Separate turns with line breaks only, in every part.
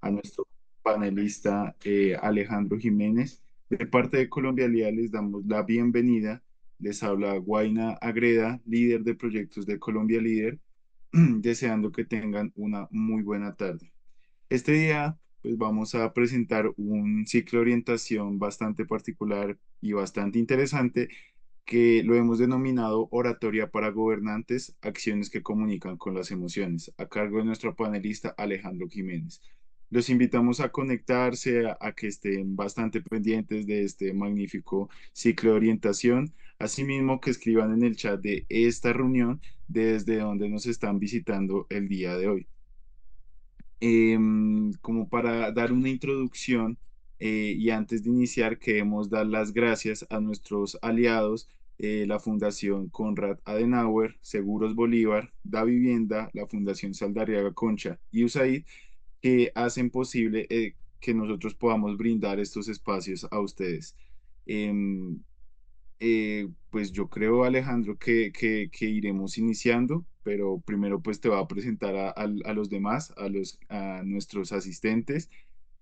a nuestro panelista Alejandro Jiménez. De parte de Colombia Leal les damos la bienvenida. Les habla Guaina Agreda, líder de proyectos de Colombia Líder, deseando que tengan una muy buena tarde. Este día, pues vamos a presentar un ciclo de orientación bastante particular y bastante interesante que lo hemos denominado Oratoria para Gobernantes, acciones que comunican con las emociones, a cargo de nuestro panelista Alejandro Jiménez. Los invitamos a conectarse, a que estén bastante pendientes de este magnífico ciclo de orientación, asimismo que escriban en el chat de esta reunión desde donde nos están visitando el día de hoy. Como para dar una introducción y antes de iniciar, queremos dar las gracias a nuestros aliados, la Fundación Konrad Adenauer, Seguros Bolívar, Da Vivienda, la Fundación Saldarriaga Concha y USAID, que hacen posible que nosotros podamos brindar estos espacios a ustedes. Em, pues yo creo, Alejandro, que iremos iniciando, pero primero pues te voy a presentar a los demás, a nuestros asistentes.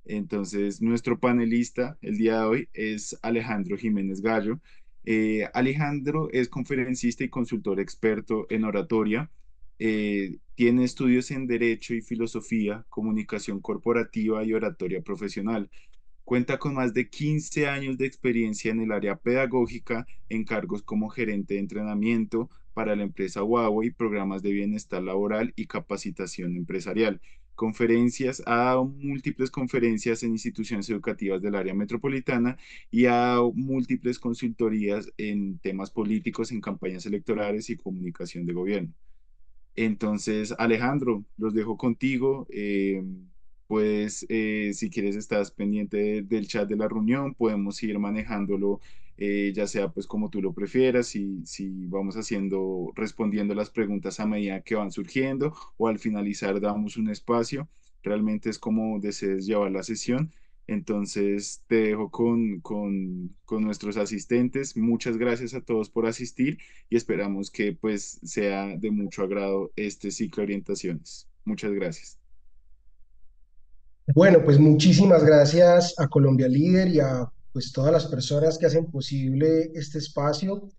Entonces, nuestro panelista el día de hoy es Alejandro Jiménez Gallo. Alejandro es conferencista y consultor experto en oratoria. Tiene estudios en Derecho y Filosofía, Comunicación Corporativa y Oratoria Profesional. Cuenta con más de 15 años de experiencia en el área pedagógica, en cargos como gerente de entrenamiento para la empresa Huawei, programas de bienestar laboral y capacitación empresarial. Ha dado múltiples conferencias en instituciones educativas del área metropolitana y ha dado múltiples consultorías en temas políticos, en campañas electorales y comunicación de gobierno. Entonces, Alejandro, los dejo contigo. Puedes, si quieres, estás pendiente del chat de la reunión, podemos ir manejándolo, ya sea pues como tú lo prefieras, si vamos haciendo, respondiendo las preguntas a medida que van surgiendo o al finalizar damos un espacio. Realmente es como desees llevar la sesión. Entonces, te dejo con nuestros asistentes. Muchas gracias a todos por asistir y esperamos que pues sea de mucho agrado este ciclo de orientaciones. Muchas gracias.
Bueno, pues muchísimas gracias a Colombia Líder y a pues todas las personas que hacen posible este espacio.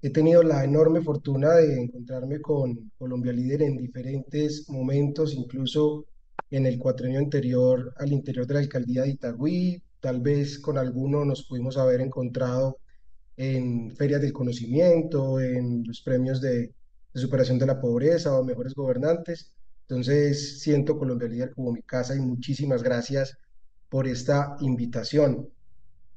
He tenido la enorme fortuna de encontrarme con Colombia Líder en diferentes momentos, incluso en el cuatrenio anterior al interior de la alcaldía de Itagüí. Tal vez con alguno nos pudimos haber encontrado en ferias del conocimiento, en los premios de superación de la pobreza o mejores gobernantes. Entonces, siento Colombia Líder como mi casa y muchísimas gracias por esta invitación.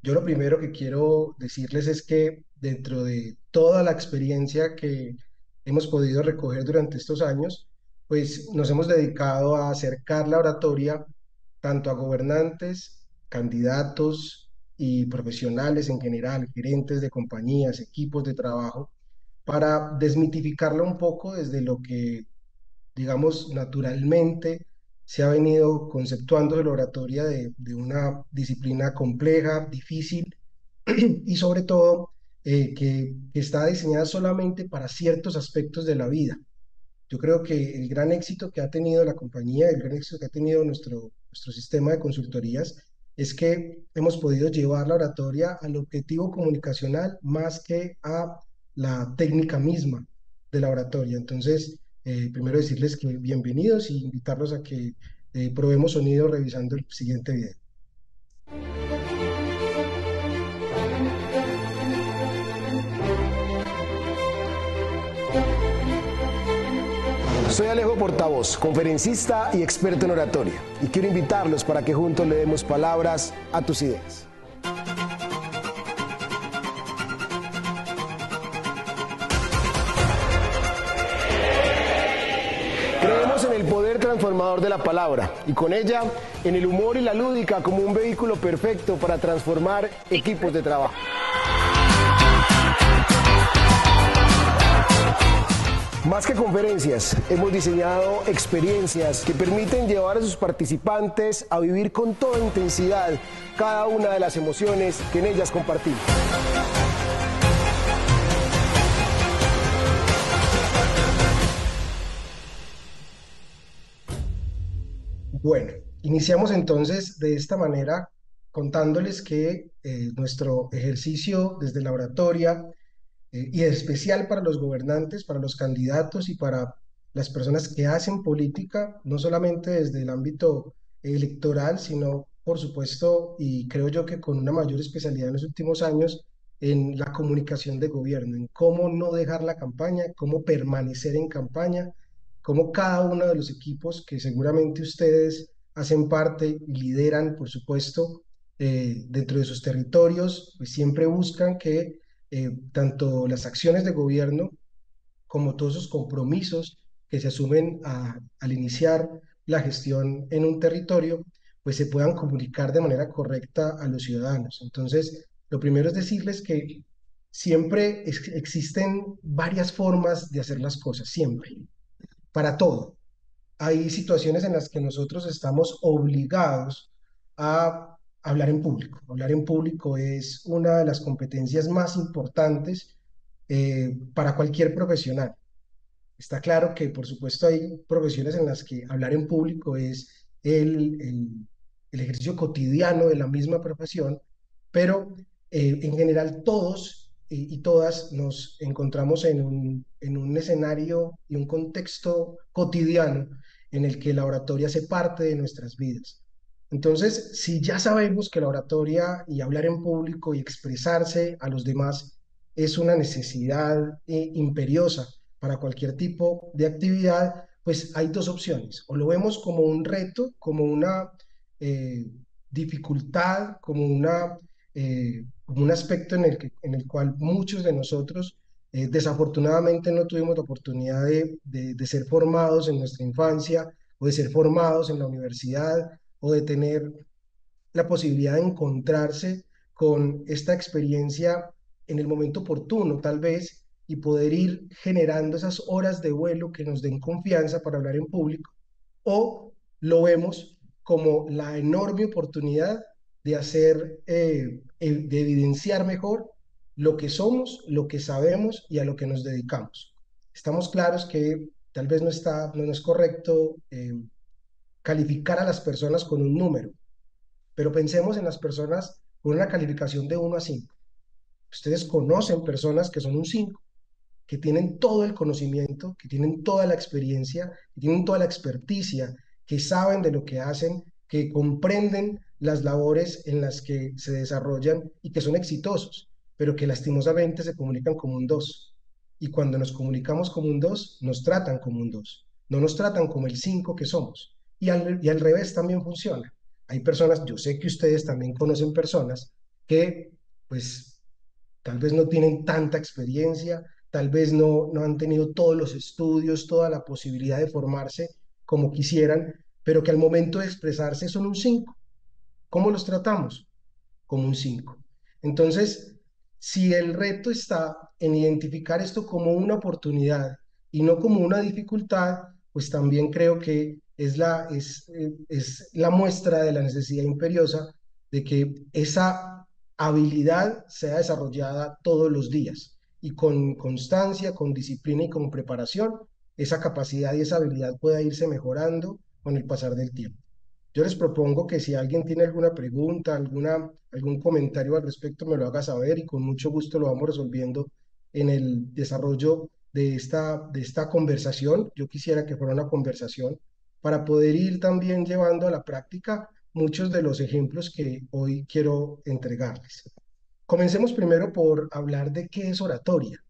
Yo lo primero que quiero decirles es que dentro de toda la experiencia que hemos podido recoger durante estos años, pues nos hemos dedicado a acercar la oratoria tanto a gobernantes, candidatos y profesionales en general, gerentes de compañías, equipos de trabajo, para desmitificarla un poco desde lo que, digamos, naturalmente se ha venido conceptuando de la oratoria de una disciplina compleja, difícil y sobre todo que está diseñada solamente para ciertos aspectos de la vida. Yo creo que el gran éxito que ha tenido la compañía, el gran éxito que ha tenido nuestro sistema de consultorías, es que hemos podido llevar la oratoria al objetivo comunicacional más que a la técnica misma de la oratoria. Entonces, primero decirles que bienvenidos y invitarlos a que probemos sonido revisando el siguiente video.
Soy Alejo Portavoz, conferencista y experto en oratoria, y quiero invitarlos para que juntos le demos palabras a tus ideas. Creemos en el poder transformador de la palabra y con ella en el humor y la lúdica como un vehículo perfecto para transformar equipos de trabajo. Más que conferencias, hemos diseñado experiencias que permiten llevar a sus participantes a vivir con toda intensidad cada una de las emociones que en ellas compartimos.
Bueno, Iniciamos entonces de esta manera contándoles que nuestro ejercicio desde la oratoria y en especial para los gobernantes, para los candidatos y para las personas que hacen política, no solamente desde el ámbito electoral, sino, por supuesto, y creo yo que con una mayor especialidad en los últimos años, en la comunicación de gobierno, en cómo no dejar la campaña, cómo permanecer en campaña, cómo cada uno de los equipos que seguramente ustedes hacen parte y lideran, por supuesto, dentro de sus territorios, pues siempre buscan que tanto las acciones de gobierno como todos esos compromisos que se asumen al iniciar la gestión en un territorio, pues se puedan comunicar de manera correcta a los ciudadanos. Entonces, lo primero es decirles que siempre existen varias formas de hacer las cosas, siempre, para todo. Hay situaciones en las que nosotros estamos obligados a hablar en público. Hablar en público es una de las competencias más importantes para cualquier profesional. Está claro que, por supuesto, hay profesiones en las que hablar en público es el ejercicio cotidiano de la misma profesión, pero en general todos y todas nos encontramos en un escenario y un contexto cotidiano en el que la oratoria hace parte de nuestras vidas. Entonces, si ya sabemos que la oratoria y hablar en público y expresarse a los demás es una necesidad imperiosa para cualquier tipo de actividad, pues hay dos opciones. O lo vemos como un reto, como una eh, dificultad, como un aspecto en el cual muchos de nosotros desafortunadamente no tuvimos la oportunidad de ser formados en nuestra infancia o de ser formados en la universidad o de tener la posibilidad de encontrarse con esta experiencia en el momento oportuno, tal vez, y poder ir generando esas horas de vuelo que nos den confianza para hablar en público, o lo vemos como la enorme oportunidad de de evidenciar mejor lo que somos, lo que sabemos y a lo que nos dedicamos. Estamos claros que tal vez no es correcto calificar a las personas con un número, pero pensemos en las personas con una calificación de 1 a 5. Ustedes conocen personas que son un 5, que tienen todo el conocimiento, que tienen toda la experiencia, que tienen toda la experticia, que saben de lo que hacen, que comprenden las labores en las que se desarrollan y que son exitosos, pero que lastimosamente se comunican como un 2. Y cuando nos comunicamos como un 2, nos tratan como un 2, no nos tratan como el 5 que somos. Y al revés también funciona. Hay personas, yo sé que ustedes también conocen personas que pues tal vez no tienen tanta experiencia, tal vez no han tenido todos los estudios, toda la posibilidad de formarse como quisieran, pero que al momento de expresarse son un 5. ¿Cómo los tratamos? Como un 5. Entonces, si el reto está en identificar esto como una oportunidad y no como una dificultad, pues también creo que es la muestra de la necesidad imperiosa de que esa habilidad sea desarrollada todos los días y con constancia, con disciplina y con preparación, esa capacidad y esa habilidad pueda irse mejorando con el pasar del tiempo. Yo les propongo que si alguien tiene alguna pregunta, algún comentario al respecto, me lo haga saber y con mucho gusto lo vamos resolviendo en el desarrollo de esta conversación. Yo quisiera que fuera una conversación para poder ir también llevando a la práctica muchos de los ejemplos que hoy quiero entregarles. Comencemos primero por hablar de qué es oratoria.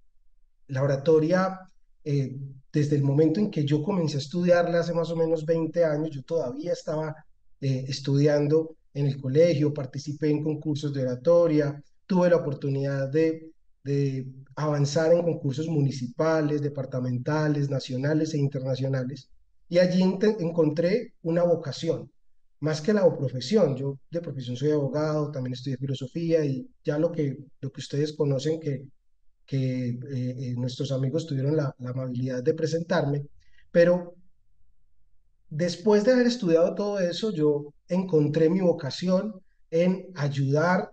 La oratoria, eh, desde el momento en que yo comencé a estudiarla hace más o menos 20 años, yo todavía estaba estudiando en el colegio, participé en concursos de oratoria, tuve la oportunidad de avanzar en concursos municipales, departamentales, nacionales e internacionales, y allí encontré una vocación, más que la profesión. Yo de profesión soy abogado, también estudié filosofía y ya lo que ustedes conocen que nuestros amigos tuvieron la amabilidad de presentarme, pero después de haber estudiado todo eso, yo encontré mi vocación en ayudar,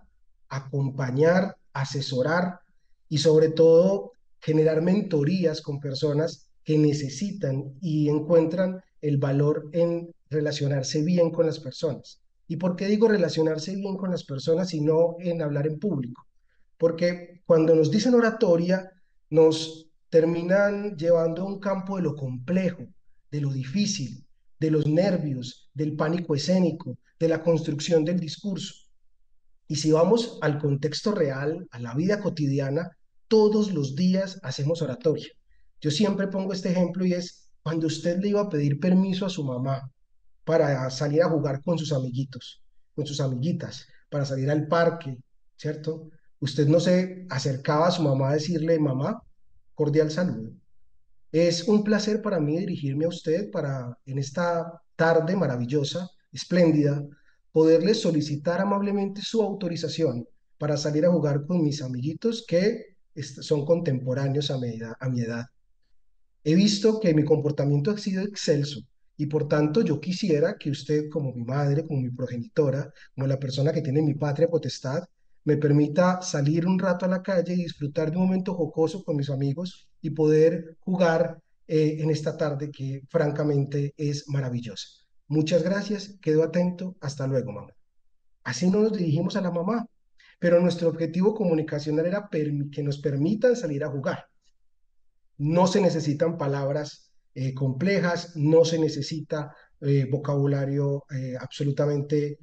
acompañar, asesorar y sobre todo generar mentorías con personas que necesitan y encuentran el valor en relacionarse bien con las personas. ¿Y por qué digo relacionarse bien con las personas y no en hablar en público? Porque cuando nos dicen oratoria, nos terminan llevando a un campo de lo complejo, de lo difícil, de los nervios, del pánico escénico, de la construcción del discurso. Y si vamos al contexto real, a la vida cotidiana, todos los días hacemos oratoria. Yo siempre pongo este ejemplo y es cuando usted le iba a pedir permiso a su mamá para salir a jugar con sus amiguitos, con sus amiguitas, para salir al parque, ¿cierto? Usted no se acercaba a su mamá a decirle, mamá, cordial saludo. Es un placer para mí dirigirme a usted para, en esta tarde maravillosa, espléndida, poderle solicitar amablemente su autorización para salir a jugar con mis amiguitos que son contemporáneos a mi edad. He visto que mi comportamiento ha sido excelso y por tanto yo quisiera que usted, como mi madre, como mi progenitora, como la persona que tiene mi patria potestad, me permita salir un rato a la calle y disfrutar de un momento jocoso con mis amigos y poder jugar en esta tarde que francamente es maravillosa. Muchas gracias, quedo atento, hasta luego, mamá. Así no nos dirigimos a la mamá, pero nuestro objetivo comunicacional era que nos permitan salir a jugar. No se necesitan palabras complejas, no se necesita vocabulario absolutamente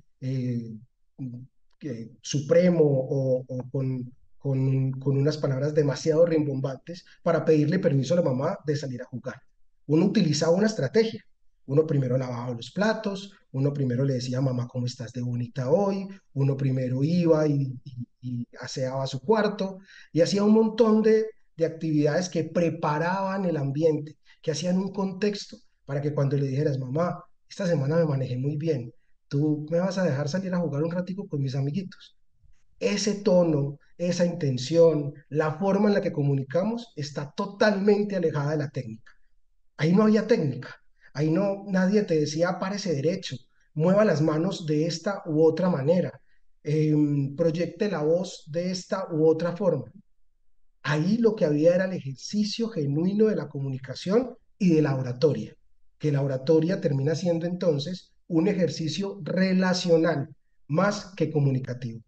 supremo con unas palabras demasiado rimbombantes para pedirle permiso a la mamá de salir a jugar. Uno utilizaba una estrategia. Uno primero lavaba los platos, uno primero le decía, mamá, ¿cómo estás de bonita hoy? Uno primero iba y aseaba su cuarto y hacía un montón de actividades que preparaban el ambiente, que hacían un contexto para que cuando le dijeras, mamá, esta semana me manejé muy bien, tú me vas a dejar salir a jugar un ratico con mis amiguitos. Ese tono, esa intención, la forma en la que comunicamos está totalmente alejada de la técnica. Ahí no había técnica, ahí no, nadie te decía párese derecho, mueva las manos de esta u otra manera, proyecte la voz de esta u otra forma. Ahí lo que había era el ejercicio genuino de la comunicación y de la oratoria, que la oratoria termina siendo entonces un ejercicio relacional más que comunicativo.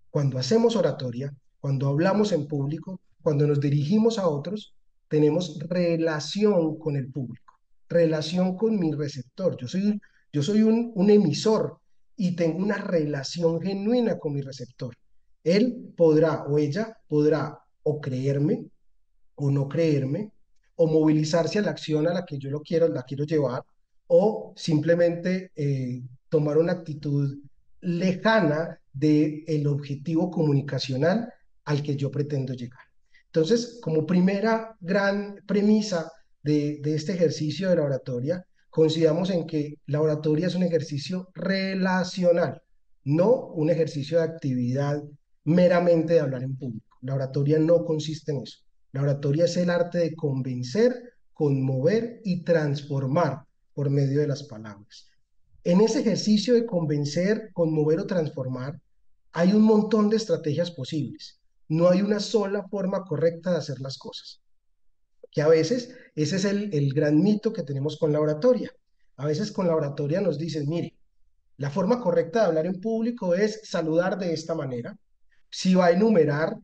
Cuando hacemos oratoria, cuando hablamos en público, cuando nos dirigimos a otros, tenemos relación con el público, relación con mi receptor. Yo soy un emisor y tengo una relación genuina con mi receptor. Él podrá o ella podrá o creerme o no creerme, o movilizarse a la acción a la que yo la quiero llevar, o simplemente tomar una actitud lejana del objetivo comunicacional al que yo pretendo llegar. Entonces, como primera gran premisa de este ejercicio de la oratoria, consideramos en que la oratoria es un ejercicio relacional, no un ejercicio de actividad meramente de hablar en público. La oratoria no consiste en eso. La oratoria es el arte de convencer, conmover y transformar por medio de las palabras. En ese ejercicio de convencer, conmover o transformar, hay un montón de estrategias posibles. No hay una sola forma correcta de hacer las cosas. Que a veces ese es el gran mito que tenemos con la oratoria. A veces con la oratoria nos dicen, mire, la forma correcta de hablar en público es saludar de esta manera. Si va a enumerar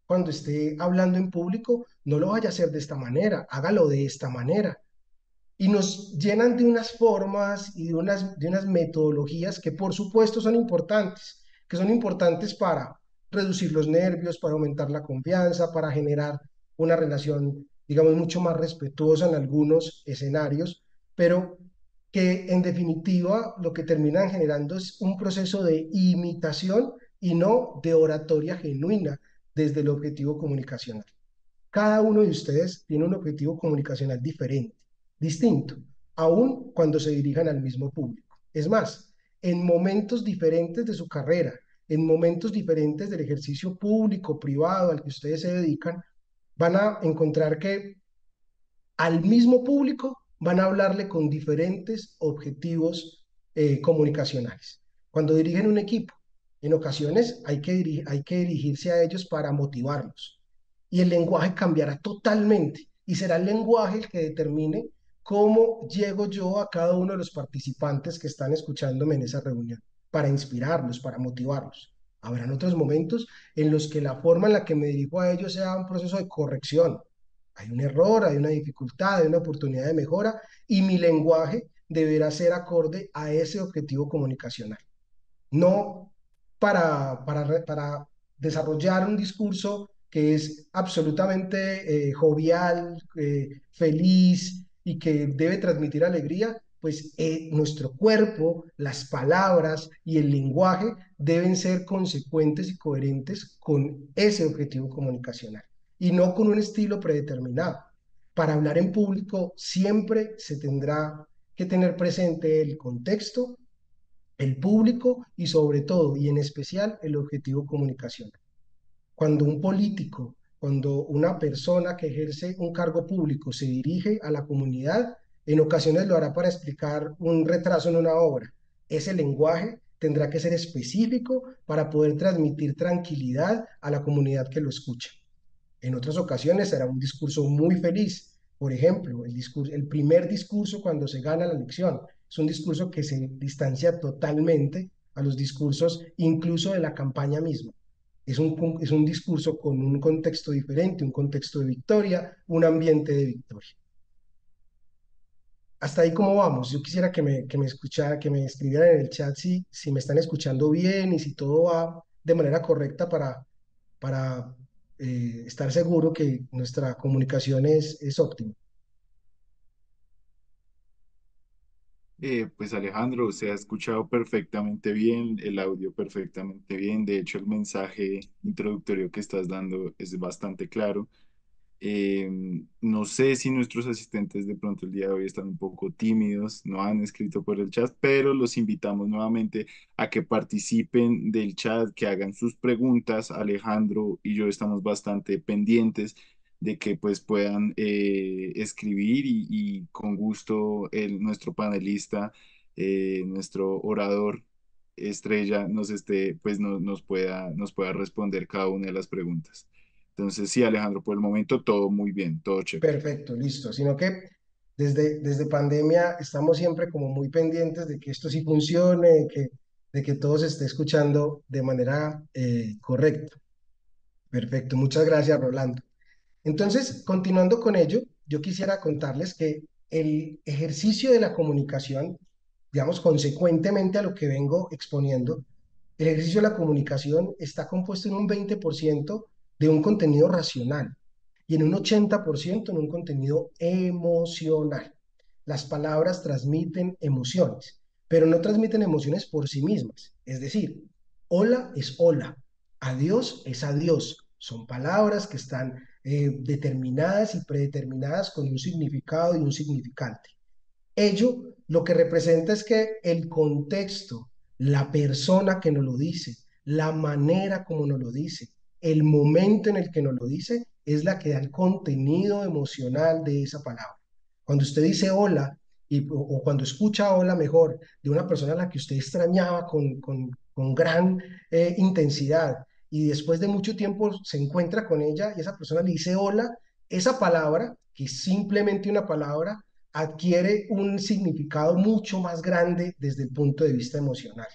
cuando esté hablando en público, no lo vaya a hacer de esta manera, hágalo de esta manera. Y nos llenan de unas formas y de unas metodologías que por supuesto son importantes, que son importantes para reducir los nervios, para aumentar la confianza, para generar una relación, digamos, mucho más respetuosa en algunos escenarios, pero que en definitiva lo que terminan generando es un proceso de imitación y no de oratoria genuina desde el objetivo comunicacional. Cada uno de ustedes tiene un objetivo comunicacional diferente, distinto, aun cuando se dirijan al mismo público. Es más, en momentos diferentes de su carrera, en momentos diferentes del ejercicio público, privado al que ustedes se dedican, van a encontrar que al mismo público van a hablarle con diferentes objetivos comunicacionales. Cuando dirigen un equipo, en ocasiones hay que dirigirse a ellos para motivarlos. Y el lenguaje cambiará totalmente y será el lenguaje el que determine ¿cómo llego yo a cada uno de los participantes que están escuchándome en esa reunión? Para inspirarlos, para motivarlos. Habrán otros momentos en los que la forma en la que me dirijo a ellos sea un proceso de corrección. Hay un error, hay una dificultad, hay una oportunidad de mejora y mi lenguaje deberá ser acorde a ese objetivo comunicacional. No para desarrollar un discurso que es absolutamente jovial, feliz y que debe transmitir alegría, pues nuestro cuerpo, las palabras y el lenguaje deben ser consecuentes y coherentes con ese objetivo comunicacional y no con un estilo predeterminado. Para hablar en público siempre se tendrá que tener presente el contexto, el público y sobre todo y en especial el objetivo comunicacional. Cuando un político, cuando una persona que ejerce un cargo público se dirige a la comunidad, en ocasiones lo hará para explicar un retraso en una obra. Ese lenguaje tendrá que ser específico para poder transmitir tranquilidad a la comunidad que lo escucha. En otras ocasiones será un discurso muy feliz. Por ejemplo, el primer discurso cuando se gana la elección es un discurso que se distancia totalmente a los discursos incluso de la campaña misma. Es un discurso con un contexto diferente, un contexto de victoria, un ambiente de victoria. Hasta ahí cómo vamos. Yo quisiera que me escuchara, que me escribieran en el chat si me están escuchando bien y si todo va de manera correcta para estar seguro que nuestra comunicación es óptima.
Pues Alejandro, se ha escuchado perfectamente bien, el audio perfectamente bien. De hecho, el mensaje introductorio que estás dando es bastante claro. No sé si nuestros asistentes de pronto el día de hoy están un poco tímidos, no han escrito por el chat, pero los invitamos nuevamente a que participen del chat, que hagan sus preguntas. Alejandro y yo estamos bastante pendientes de que pues puedan escribir y con gusto nuestro panelista, nuestro orador estrella pues nos pueda responder cada una de las preguntas. Entonces, sí, Alejandro, por el momento todo muy bien, todo chévere.
Perfecto, listo. Sino que desde pandemia estamos siempre como muy pendientes de que esto sí funcione, de que todo se esté escuchando de manera correcta. Perfecto, muchas gracias, Rolando. Entonces, continuando con ello, yo quisiera contarles que el ejercicio de la comunicación, digamos, consecuentemente a lo que vengo exponiendo, el ejercicio de la comunicación está compuesto en un 20% de un contenido racional y en un 80% en un contenido emocional. Las palabras transmiten emociones, pero no transmiten emociones por sí mismas. Es decir, hola es hola, adiós es adiós. Son palabras que están determinadas y predeterminadas con un significado y un significante. Ello lo que representa es que el contexto, la persona que nos lo dice, la manera como nos lo dice, el momento en el que nos lo dice, es la que da el contenido emocional de esa palabra. Cuando usted dice hola, o cuando escucha hola mejor, de una persona a la que usted extrañaba con gran intensidad, y después de mucho tiempo se encuentra con ella y esa persona le dice hola, esa palabra, que es simplemente una palabra, adquiere un significado mucho más grande desde el punto de vista emocional.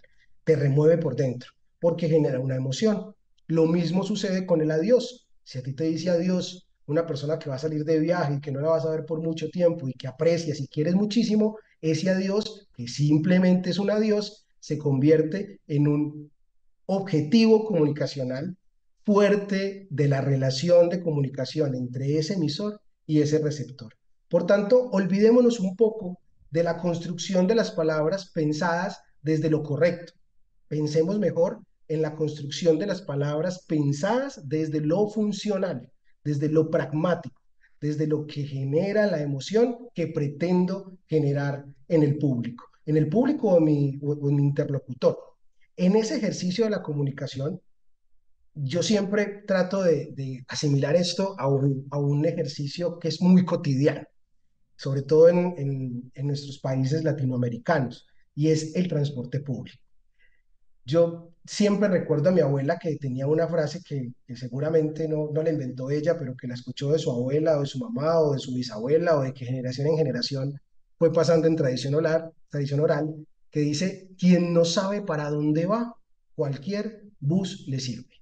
Te remueve por dentro porque genera una emoción. Lo mismo sucede con el adiós. Si a ti te dice adiós una persona que va a salir de viaje y que no la vas a ver por mucho tiempo y que aprecias y quieres muchísimo, ese adiós, que simplemente es un adiós, se convierte en un objetivo comunicacional fuerte de la relación de comunicación entre ese emisor y ese receptor. Por tanto, olvidémonos un poco de la construcción de las palabras pensadas desde lo correcto. Pensemos mejor en la construcción de las palabras pensadas desde lo funcional, desde lo pragmático, desde lo que genera la emoción que pretendo generar en el público o en mi interlocutor. En ese ejercicio de la comunicación, yo siempre trato de asimilar esto a un ejercicio que es muy cotidiano, sobre todo en nuestros países latinoamericanos, y es el transporte público. Yo siempre recuerdo a mi abuela que tenía una frase que seguramente no la inventó ella, pero que la escuchó de su abuela o de su mamá o de su bisabuela o de que generación en generación fue pasando en tradición oral, que dice, quien no sabe para dónde va, cualquier bus le sirve.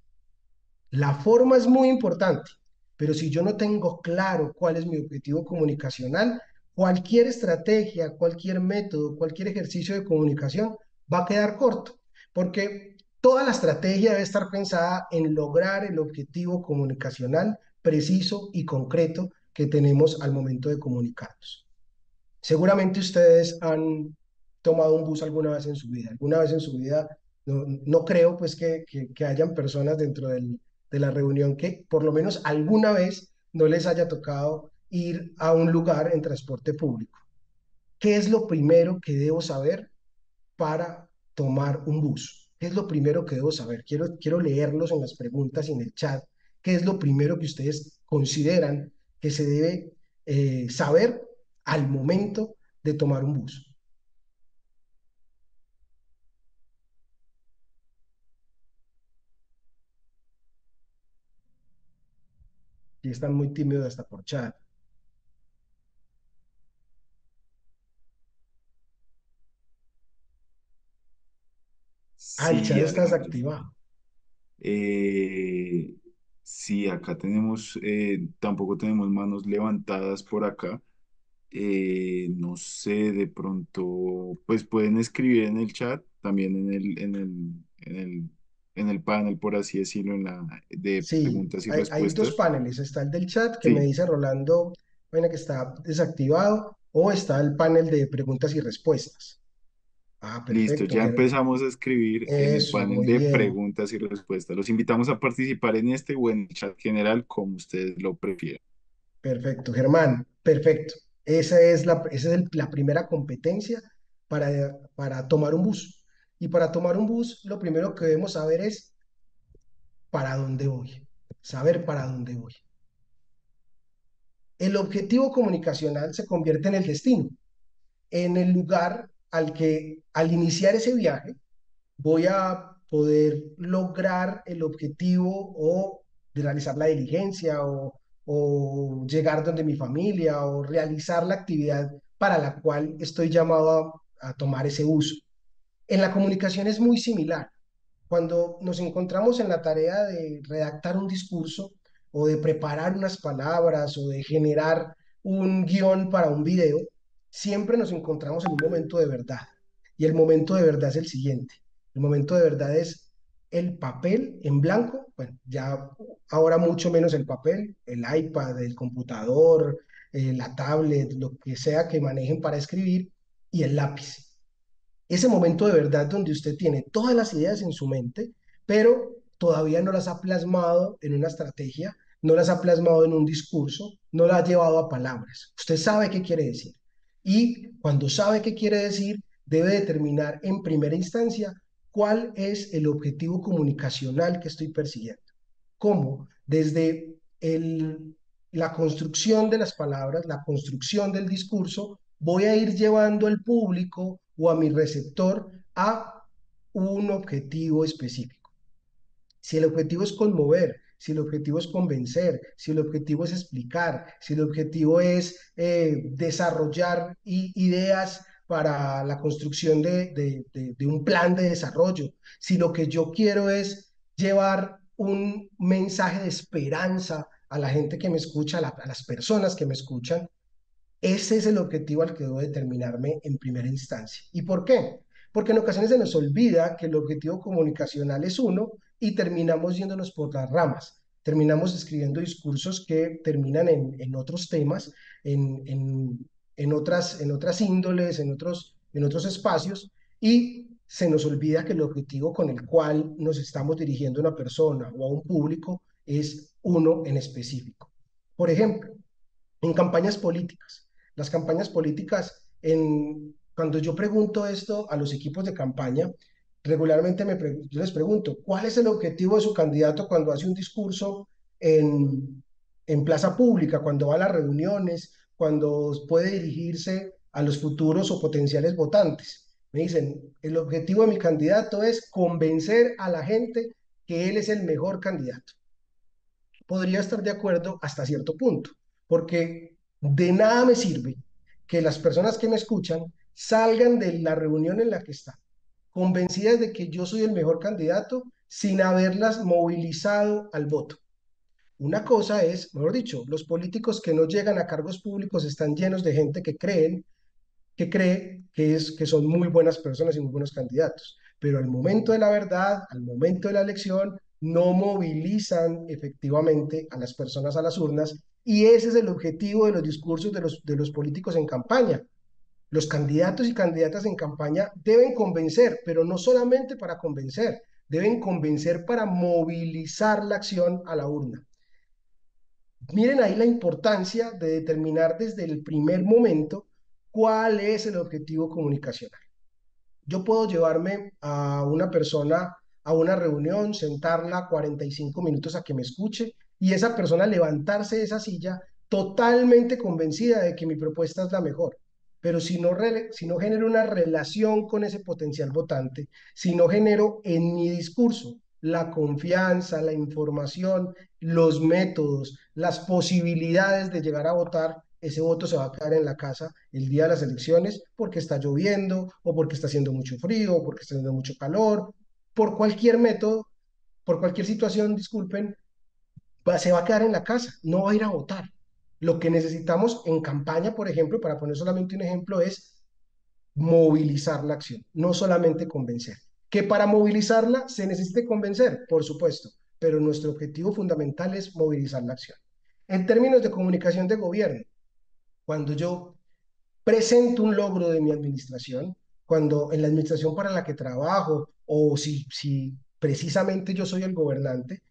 La forma es muy importante, pero si yo no tengo claro cuál es mi objetivo comunicacional, cualquier estrategia, cualquier método, cualquier ejercicio de comunicación va a quedar corto, porque toda la estrategia debe estar pensada en lograr el objetivo comunicacional preciso y concreto que tenemos al momento de comunicarnos. Seguramente ustedes han tomado un bus alguna vez en su vida. Alguna vez en su vida, no creo pues que hayan personas dentro de la reunión que por lo menos alguna vez no les haya tocado ir a un lugar en transporte público. ¿Qué es lo primero que debo saber para tomar un bus? ¿Qué es lo primero que debo saber? Quiero leerlos en las preguntas y en el chat. ¿Qué es lo primero que ustedes consideran que se debe saber al momento de tomar un bus? Y están muy tímidos hasta por chat. Ah, el chat
Sí,
está
Alejandro.
desactivado.
Eh, sí, acá tenemos, tampoco tenemos manos levantadas por acá. No sé, de pronto, pues pueden escribir en el chat, también en el panel, por así decirlo, en la de
Sí,
preguntas y
hay dos
respuestas.
paneles. Está el del chat que me
Sí,
dice Rolando, bueno, que está desactivado, o está el panel de preguntas y respuestas. Ah,
listo,
perfecto,
ya empezamos a escribir en el
Eso,
panel
muy
de
bien.
preguntas y respuestas. Los invitamos a participar en este o en el chat general, como ustedes lo prefieran.
Perfecto, Germán, perfecto. Esa es la primera competencia para tomar un bus. Y para tomar un bus, lo primero que debemos saber es para dónde voy, saber para dónde voy. El objetivo comunicacional se convierte en el destino, en el lugar al que al iniciar ese viaje voy a poder lograr el objetivo o de realizar la diligencia o llegar donde mi familia o realizar la actividad para la cual estoy llamado a tomar ese uso. En la comunicación es muy similar. Cuando nos encontramos en la tarea de redactar un discurso o de preparar unas palabras o de generar un guión para un video, siempre nos encontramos en un momento de verdad. Y el momento de verdad es el siguiente. El momento de verdad es el papel en blanco, bueno, ya ahora mucho menos el papel, el iPad, el computador, la tablet, lo que sea que manejen para escribir, y el lápiz. Ese momento de verdad donde usted tiene todas las ideas en su mente, pero todavía no las ha plasmado en una estrategia, no las ha plasmado en un discurso, no las ha llevado a palabras. Usted sabe qué quiere decir. Y cuando sabe qué quiere decir, debe determinar en primera instancia cuál es el objetivo comunicacional que estoy persiguiendo. ¿Cómo? Desde la construcción de las palabras, la construcción del discurso, voy a ir llevando al público o a mi receptor a un objetivo específico. Si el objetivo es conmover, si el objetivo es convencer, si el objetivo es explicar, si el objetivo es desarrollar ideas para la construcción de un plan de desarrollo, si lo que yo quiero es llevar un mensaje de esperanza a la gente que me escucha, a las personas que me escuchan, ese es el objetivo al que debo determinarme en primera instancia. ¿Y por qué? Porque en ocasiones se nos olvida que el objetivo comunicacional es uno y terminamos yéndonos por las ramas. Terminamos escribiendo discursos que terminan en otros temas, en, en, en otras índoles, en otros espacios, y se nos olvida que el objetivo con el cual nos estamos dirigiendo a una persona o a un público es uno en específico. Por ejemplo, en campañas políticas. Las campañas políticas, cuando yo pregunto esto a los equipos de campaña, regularmente yo les pregunto, ¿cuál es el objetivo de su candidato cuando hace un discurso en plaza pública, cuando va a las reuniones, cuando puede dirigirse a los futuros o potenciales votantes? Me dicen, el objetivo de mi candidato es convencer a la gente que él es el mejor candidato. Podría estar de acuerdo hasta cierto punto, porque de nada me sirve que las personas que me escuchan salgan de la reunión en la que están, convencidas de que yo soy el mejor candidato sin haberlas movilizado al voto. Una cosa es, mejor dicho, los políticos que no llegan a cargos públicos están llenos de gente que cree que son muy buenas personas y muy buenos candidatos, pero al momento de la verdad, al momento de la elección, no movilizan efectivamente a las personas a las urnas, y ese es el objetivo de los discursos de los políticos en campaña. Los candidatos y candidatas en campaña deben convencer, pero no solamente para convencer, deben convencer para movilizar la acción a la urna. Miren ahí la importancia de determinar desde el primer momento cuál es el objetivo comunicacional. Yo puedo llevarme a una persona a una reunión, sentarla 45 minutos a que me escuche y esa persona levantarse de esa silla totalmente convencida de que mi propuesta es la mejor. Pero si no genero una relación con ese potencial votante, si no genero en mi discurso la confianza, la información, los métodos, las posibilidades de llegar a votar, ese voto se va a quedar en la casa el día de las elecciones porque está lloviendo o porque está haciendo mucho frío o porque está haciendo mucho calor, por cualquier método, por cualquier situación, disculpen, se va a quedar en la casa, no va a ir a votar. Lo que necesitamos en campaña, por ejemplo, para poner solamente un ejemplo, es movilizar la acción, no solamente convencer. Que para movilizarla se necesite convencer, por supuesto, pero nuestro objetivo fundamental es movilizar la acción. En términos de comunicación de gobierno, cuando yo presento un logro de mi administración, cuando en la administración para la que trabajo, o si precisamente yo soy el gobernante,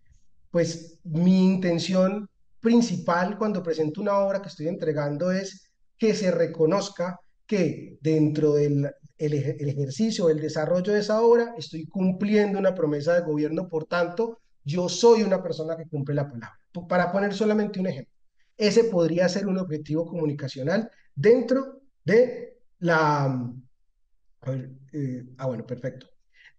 pues mi intención principal cuando presento una obra que estoy entregando es que se reconozca que dentro del el ejercicio, el desarrollo de esa obra, estoy cumpliendo una promesa de gobierno, por tanto, yo soy una persona que cumple la palabra. Para poner solamente un ejemplo, ese podría ser un objetivo comunicacional dentro de la, a ver, bueno, perfecto.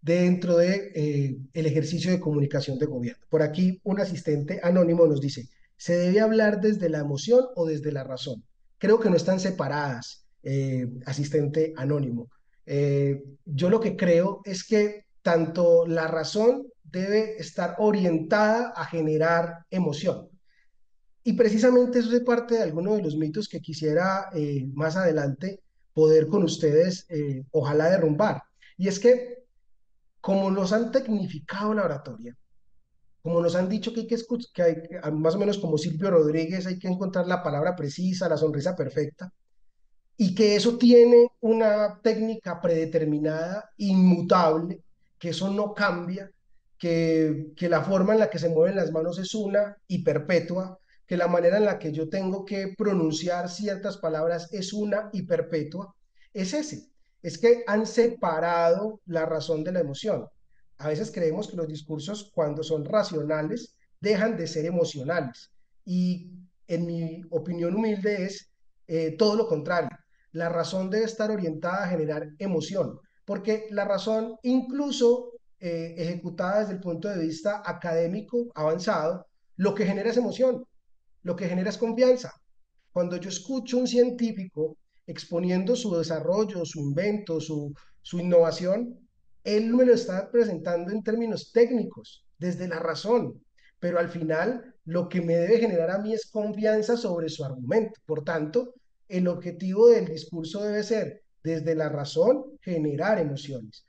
Dentro de el ejercicio de comunicación de gobierno. Por aquí un asistente anónimo nos dice, ¿se debe hablar desde la emoción o desde la razón? Creo que no están separadas, asistente anónimo. Yo lo que creo es que tanto la razón debe estar orientada a generar emoción. Y precisamente eso es parte de algunos de los mitos que quisiera más adelante poder con ustedes, ojalá derrumbar. Y es que como nos han tecnificado la oratoria, como nos han dicho que hay que escuchar, más o menos como Silvio Rodríguez, hay que encontrar la palabra precisa, la sonrisa perfecta, y que eso tiene una técnica predeterminada, inmutable, que eso no cambia, que la forma en la que se mueven las manos es una y perpetua, que la manera en la que yo tengo que pronunciar ciertas palabras es una y perpetua, es ese. Es que han separado la razón de la emoción. A veces creemos que los discursos, cuando son racionales, dejan de ser emocionales. Y en mi opinión humilde es todo lo contrario. La razón debe estar orientada a generar emoción, porque la razón, incluso ejecutada desde el punto de vista académico avanzado, lo que genera es emoción, lo que genera es confianza. Cuando yo escucho a un científico exponiendo su desarrollo, su invento, su innovación, él me lo está presentando en términos técnicos, desde la razón, pero al final lo que me debe generar a mí es confianza sobre su argumento. Por tanto, el objetivo del discurso debe ser, desde la razón, generar emociones.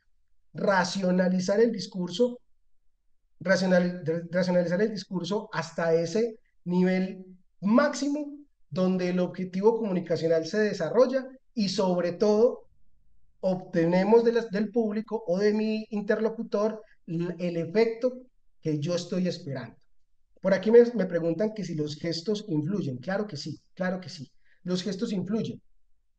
Racionalizar el discurso, racionalizar el discurso hasta ese nivel máximo donde el objetivo comunicacional se desarrolla y sobre todo obtenemos del público o de mi interlocutor el efecto que yo estoy esperando. Por aquí me preguntan que si los gestos influyen. Claro que sí, claro que sí. Los gestos influyen.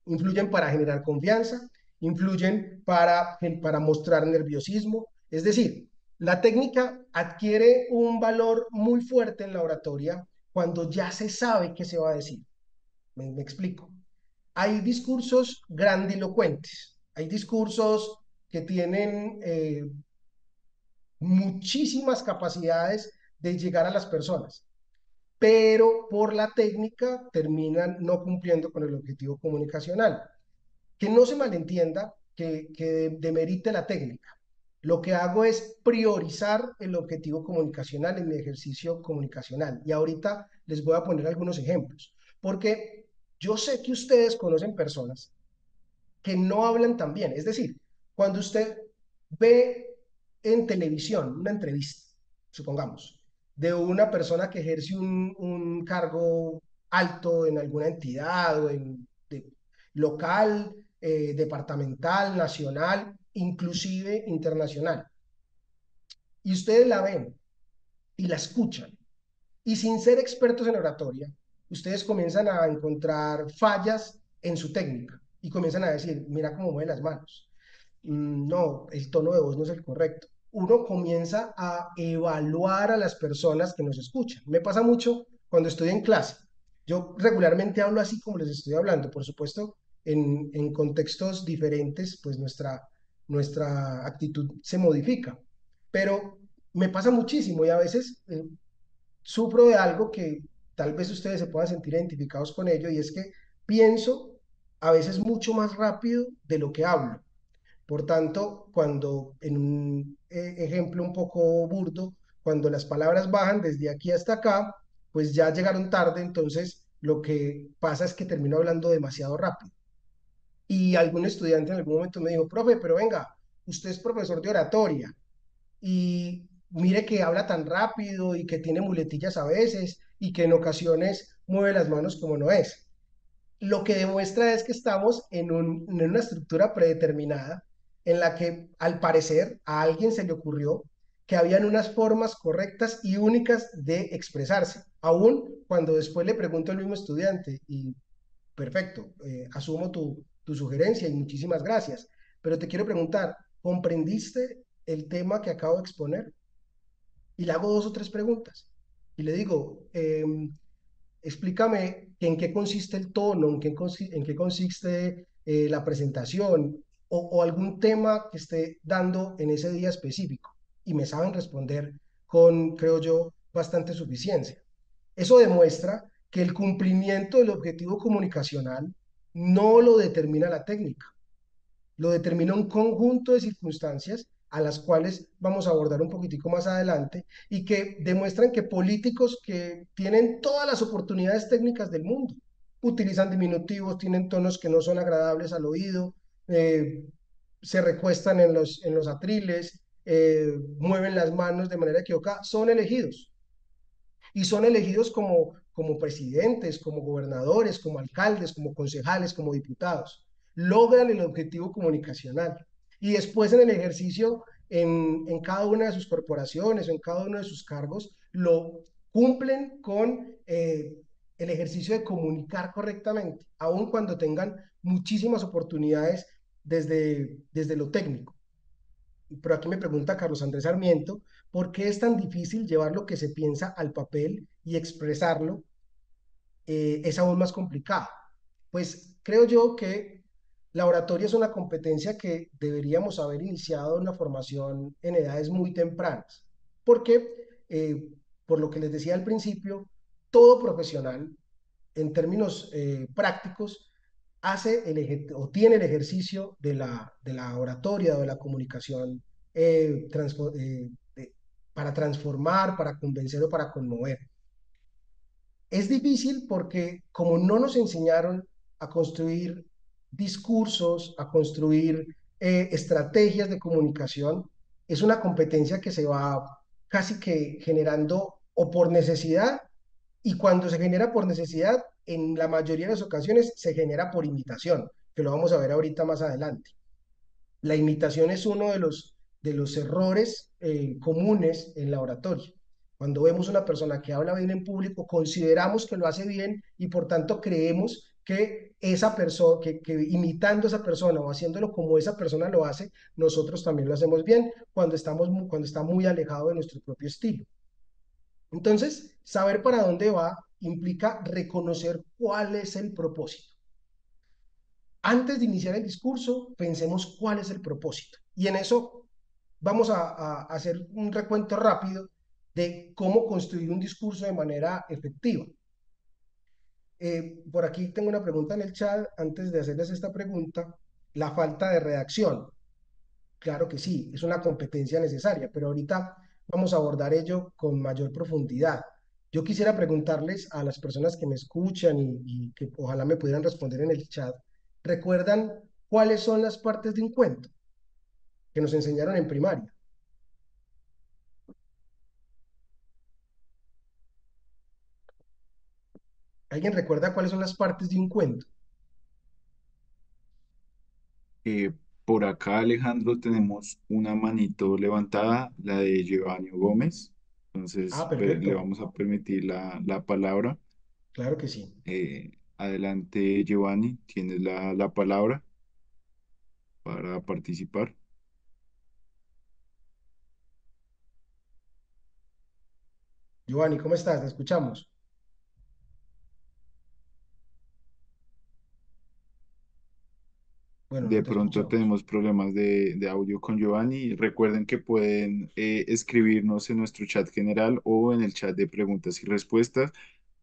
Influyen para generar confianza, influyen para mostrar nerviosismo. Es decir, la técnica adquiere un valor muy fuerte en la oratoria cuando ya se sabe qué se va a decir. Me explico. Hay discursos grandilocuentes, Hay discursos que tienen muchísimas capacidades de llegar a las personas, pero por la técnica terminan no cumpliendo con el objetivo comunicacional. Que no se malentienda que demerite la técnica. Lo que hago es priorizar el objetivo comunicacional en mi ejercicio comunicacional. Y ahorita les voy a poner algunos ejemplos, porque yo sé que ustedes conocen personas que no hablan tan bien. Es decir, cuando usted ve en televisión una entrevista, supongamos, de una persona que ejerce un cargo alto en alguna entidad o local, departamental, nacional, inclusive internacional, y ustedes la ven y la escuchan, y sin ser expertos en oratoria, ustedes comienzan a encontrar fallas en su técnica y comienzan a decir, mira cómo mueve las manos. No, el tono de voz no es el correcto. Uno comienza a evaluar a las personas que nos escuchan. Me pasa mucho cuando estoy en clase. Yo regularmente hablo así como les estoy hablando. Por supuesto, en contextos diferentes, pues nuestra actitud se modifica. Pero me pasa muchísimo y a veces sufro de algo que tal vez ustedes se puedan sentir identificados con ello, y es que pienso a veces mucho más rápido de lo que hablo. Por tanto, cuando en un ejemplo un poco burdo, cuando las palabras bajan desde aquí hasta acá, pues ya llegaron tarde, entonces lo que pasa es que termino hablando demasiado rápido. Y algún estudiante en algún momento me dijo, profe, pero venga, usted es profesor de oratoria y mire que habla tan rápido y que tiene muletillas a veces y que en ocasiones mueve las manos como no es. Lo que demuestra es que estamos en una estructura predeterminada en la que al parecer a alguien se le ocurrió que habían unas formas correctas y únicas de expresarse, aun cuando después le pregunto al mismo estudiante y perfecto, asumo tu sugerencia y muchísimas gracias, pero te quiero preguntar, ¿comprendiste el tema que acabo de exponer? Y le hago dos o tres preguntas y le digo, explícame en qué consiste el tono, en qué consiste la presentación o algún tema que esté dando en ese día específico. Y me saben responder con, creo yo, bastante suficiencia. Eso demuestra que el cumplimiento del objetivo comunicacional no lo determina la técnica, lo determina un conjunto de circunstancias a las cuales vamos a abordar un poquitico más adelante y que demuestran que políticos que tienen todas las oportunidades técnicas del mundo, utilizan diminutivos, tienen tonos que no son agradables al oído, eh, se recuestan en los atriles, mueven las manos de manera equivocada, son elegidos y son elegidos como presidentes, como gobernadores, como alcaldes, como concejales, como diputados. Logran el objetivo comunicacional. Y después en el ejercicio, en cada una de sus corporaciones o en cada uno de sus cargos, lo cumplen con el ejercicio de comunicar correctamente, aun cuando tengan muchísimas oportunidades desde lo técnico. Pero aquí me pregunta Carlos Andrés Sarmiento, ¿por qué es tan difícil llevar lo que se piensa al papel y expresarlo? Es aún más complicado. Pues creo yo que la oratoria es una competencia que deberíamos haber iniciado en la formación en edades muy tempranas, porque, por lo que les decía al principio, todo profesional, en términos prácticos, hace o tiene el ejercicio de la oratoria o de la comunicación para transformar, para convencer o para conmover. Es difícil porque como no nos enseñaron a construir discursos, a construir estrategias de comunicación, es una competencia que se va casi que generando o por necesidad, y cuando se genera por necesidad, en la mayoría de las ocasiones se genera por imitación, que lo vamos a ver ahorita más adelante. La imitación es uno de los errores comunes en la oratoria. Cuando vemos una persona que habla bien en público, consideramos que lo hace bien y por tanto creemos que esa persona, que imitando a esa persona o haciéndolo como esa persona lo hace, nosotros también lo hacemos bien cuando está muy alejado de nuestro propio estilo. Entonces, saber para dónde va implica reconocer cuál es el propósito. Antes de iniciar el discurso, pensemos cuál es el propósito. Y en eso vamos a hacer un recuento rápido de cómo construir un discurso de manera efectiva. Por aquí tengo una pregunta en el chat. Antes de hacerles esta pregunta, la falta de redacción. Claro que sí, es una competencia necesaria, pero ahorita vamos a abordar ello con mayor profundidad. Yo quisiera preguntarles a las personas que me escuchan y que ojalá me pudieran responder en el chat, ¿recuerdan cuáles son las partes de un cuento que nos enseñaron en primaria? ¿Alguien recuerda cuáles son las partes de un cuento?
Eh, por acá, Alejandro, tenemos una manito levantada, la de Giovanni Gómez.
Ah,
Entonces, le
perfecto.
vamos a permitir la palabra.
Claro que sí.
Adelante, Giovanni, tienes la palabra para participar.
Giovanni, ¿cómo estás? ¿Te escuchamos? Bueno, no
De
te
pronto
escuchamos.
tenemos problemas de audio con Giovanni. Recuerden que pueden escribirnos en nuestro chat general o en el chat de preguntas y respuestas.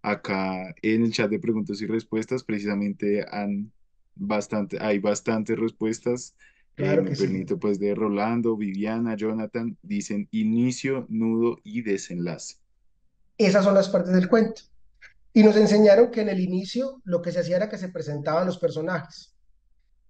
Acá en el chat de preguntas y respuestas precisamente hay bastantes respuestas.
Claro
Me
que sí.
permito pues de Rolando, Viviana, Jonathan, dicen inicio, nudo y desenlace.
Esas son las partes del cuento. Y nos enseñaron que en el inicio lo que se hacía era que se presentaban los personajes.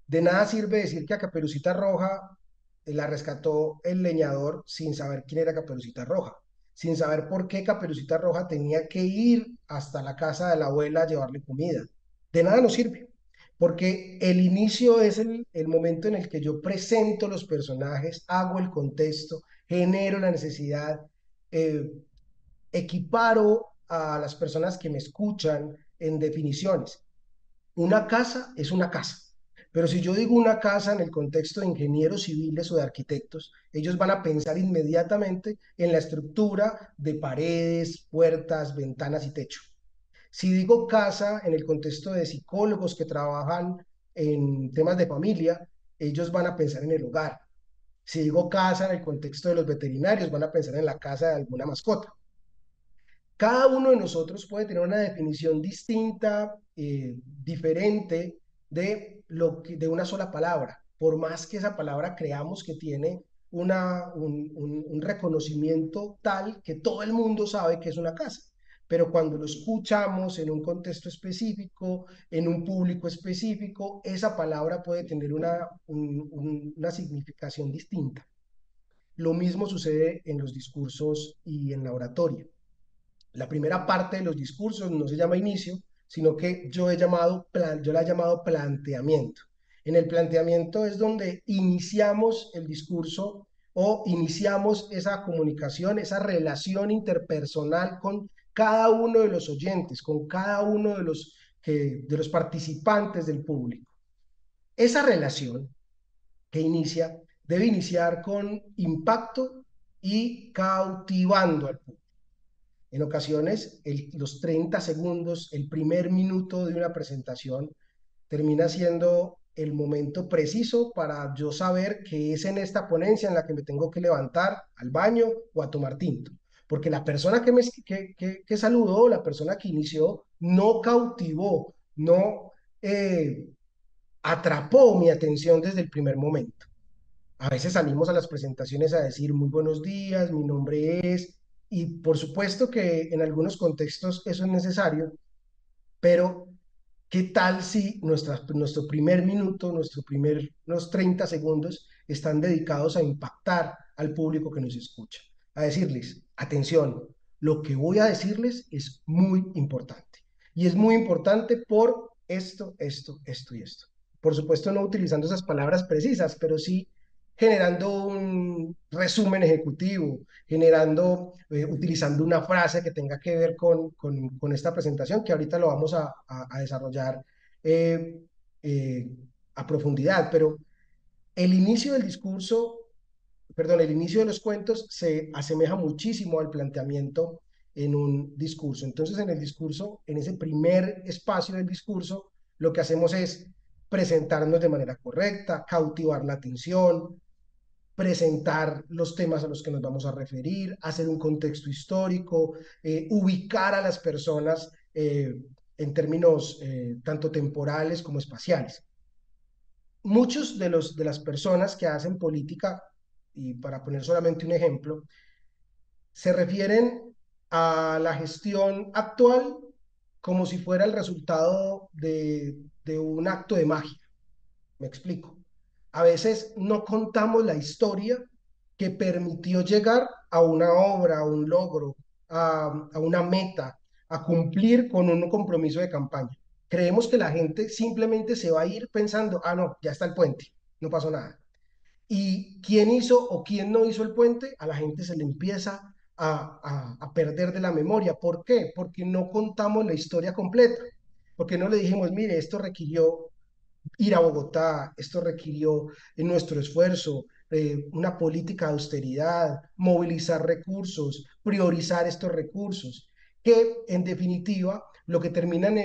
De nada sirve decir que a Caperucita Roja la rescató el leñador sin saber quién era Caperucita Roja, sin saber por qué Caperucita Roja tenía que ir hasta la casa de la abuela a llevarle comida. De nada nos sirve, porque el inicio es el momento en el que yo presento los personajes, hago el contexto, genero la necesidad, eh, equiparo a las personas que me escuchan en definiciones. Una casa es una casa. Pero si yo digo una casa en el contexto de ingenieros civiles o de arquitectos, ellos van a pensar inmediatamente en la estructura de paredes, puertas, ventanas y techo. Si digo casa en el contexto de psicólogos que trabajan en temas de familia, ellos van a pensar en el hogar. Si digo casa en el contexto de los veterinarios, van a pensar en la casa de alguna mascota. Cada uno de nosotros puede tener una definición distinta, diferente de una sola palabra, por más que esa palabra creamos que tiene un reconocimiento tal que todo el mundo sabe que es una casa. Pero cuando lo escuchamos en un contexto específico, en un público específico, esa palabra puede tener una significación distinta. Lo mismo sucede en los discursos y en la oratoria. La primera parte de los discursos no se llama inicio, sino que yo la he llamado planteamiento. En el planteamiento es donde iniciamos el discurso o iniciamos esa comunicación, esa relación interpersonal con cada uno de los oyentes, con cada uno de los participantes del público. Esa relación que inicia debe iniciar con impacto y cautivando al público. En ocasiones, los 30 segundos, el primer minuto de una presentación, termina siendo el momento preciso para yo saber que es en esta ponencia en la que me tengo que levantar al baño o a tomar tinto. Porque la persona que saludó, la persona que inició, no cautivó, no atrapó mi atención desde el primer momento. A veces salimos a las presentaciones a decir muy buenos días, mi nombre es, y por supuesto que en algunos contextos eso es necesario, pero ¿qué tal si nuestro primer minuto, unos 30 segundos están dedicados a impactar al público que nos escucha? A decirles, atención, lo que voy a decirles es muy importante. Y es muy importante por esto, esto, esto y esto. Por supuesto, no utilizando esas palabras precisas, pero sí generando un resumen ejecutivo, utilizando una frase que tenga que ver con esta presentación, que ahorita lo vamos a desarrollar eh, eh, a profundidad, pero el inicio del discurso, perdón, el inicio de los cuentos se asemeja muchísimo al planteamiento en un discurso. Entonces, en el discurso, en ese primer espacio del discurso, lo que hacemos es presentarnos de manera correcta, cautivar la atención, presentar los temas a los que nos vamos a referir, hacer un contexto histórico, ubicar a las personas en términos tanto temporales como espaciales. Muchos de las personas que hacen política, y para poner solamente un ejemplo, se refieren a la gestión actual como si fuera el resultado de un acto de magia. Me explico. A veces no contamos la historia que permitió llegar a una obra, a un logro, a una meta, a cumplir con un compromiso de campaña. Creemos que la gente simplemente se va a ir pensando, ah, no, ya está el puente, no pasó nada. Y quién hizo o quién no hizo el puente, a la gente se le empieza a perder de la memoria. ¿Por qué? Porque no contamos la historia completa. Porque no le dijimos, mire, esto requirió ir a Bogotá, esto requirió nuestro esfuerzo, una política de austeridad, movilizar recursos, priorizar estos recursos, que en definitiva lo que terminan,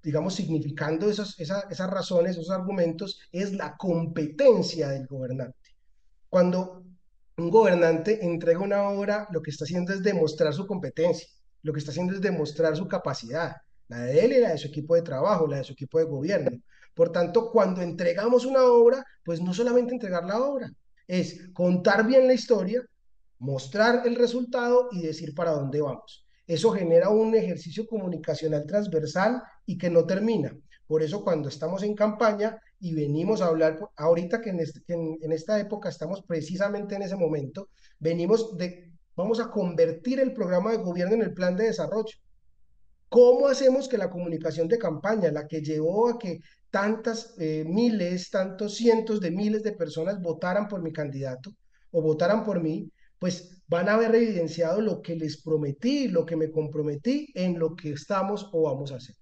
digamos, significando esas razones, esos argumentos, es la competencia del gobernante. Cuando un gobernante entrega una obra, lo que está haciendo es demostrar su competencia, lo que está haciendo es demostrar su capacidad, la de él y la de su equipo de trabajo, la de su equipo de gobierno. Por tanto, cuando entregamos una obra, pues no solamente entregar la obra, es contar bien la historia, mostrar el resultado y decir para dónde vamos. Eso genera un ejercicio comunicacional transversal y que no termina. Por eso cuando estamos en campaña y venimos a hablar, ahorita que en esta época estamos precisamente en ese momento, vamos a convertir el programa de gobierno en el plan de desarrollo. ¿Cómo hacemos que la comunicación de campaña, la que llevó a que tantas miles, tantos cientos de miles de personas votaran por mi candidato o votaran por mí, pues van a haber evidenciado lo que les prometí, lo que me comprometí en lo que estamos o vamos a hacer?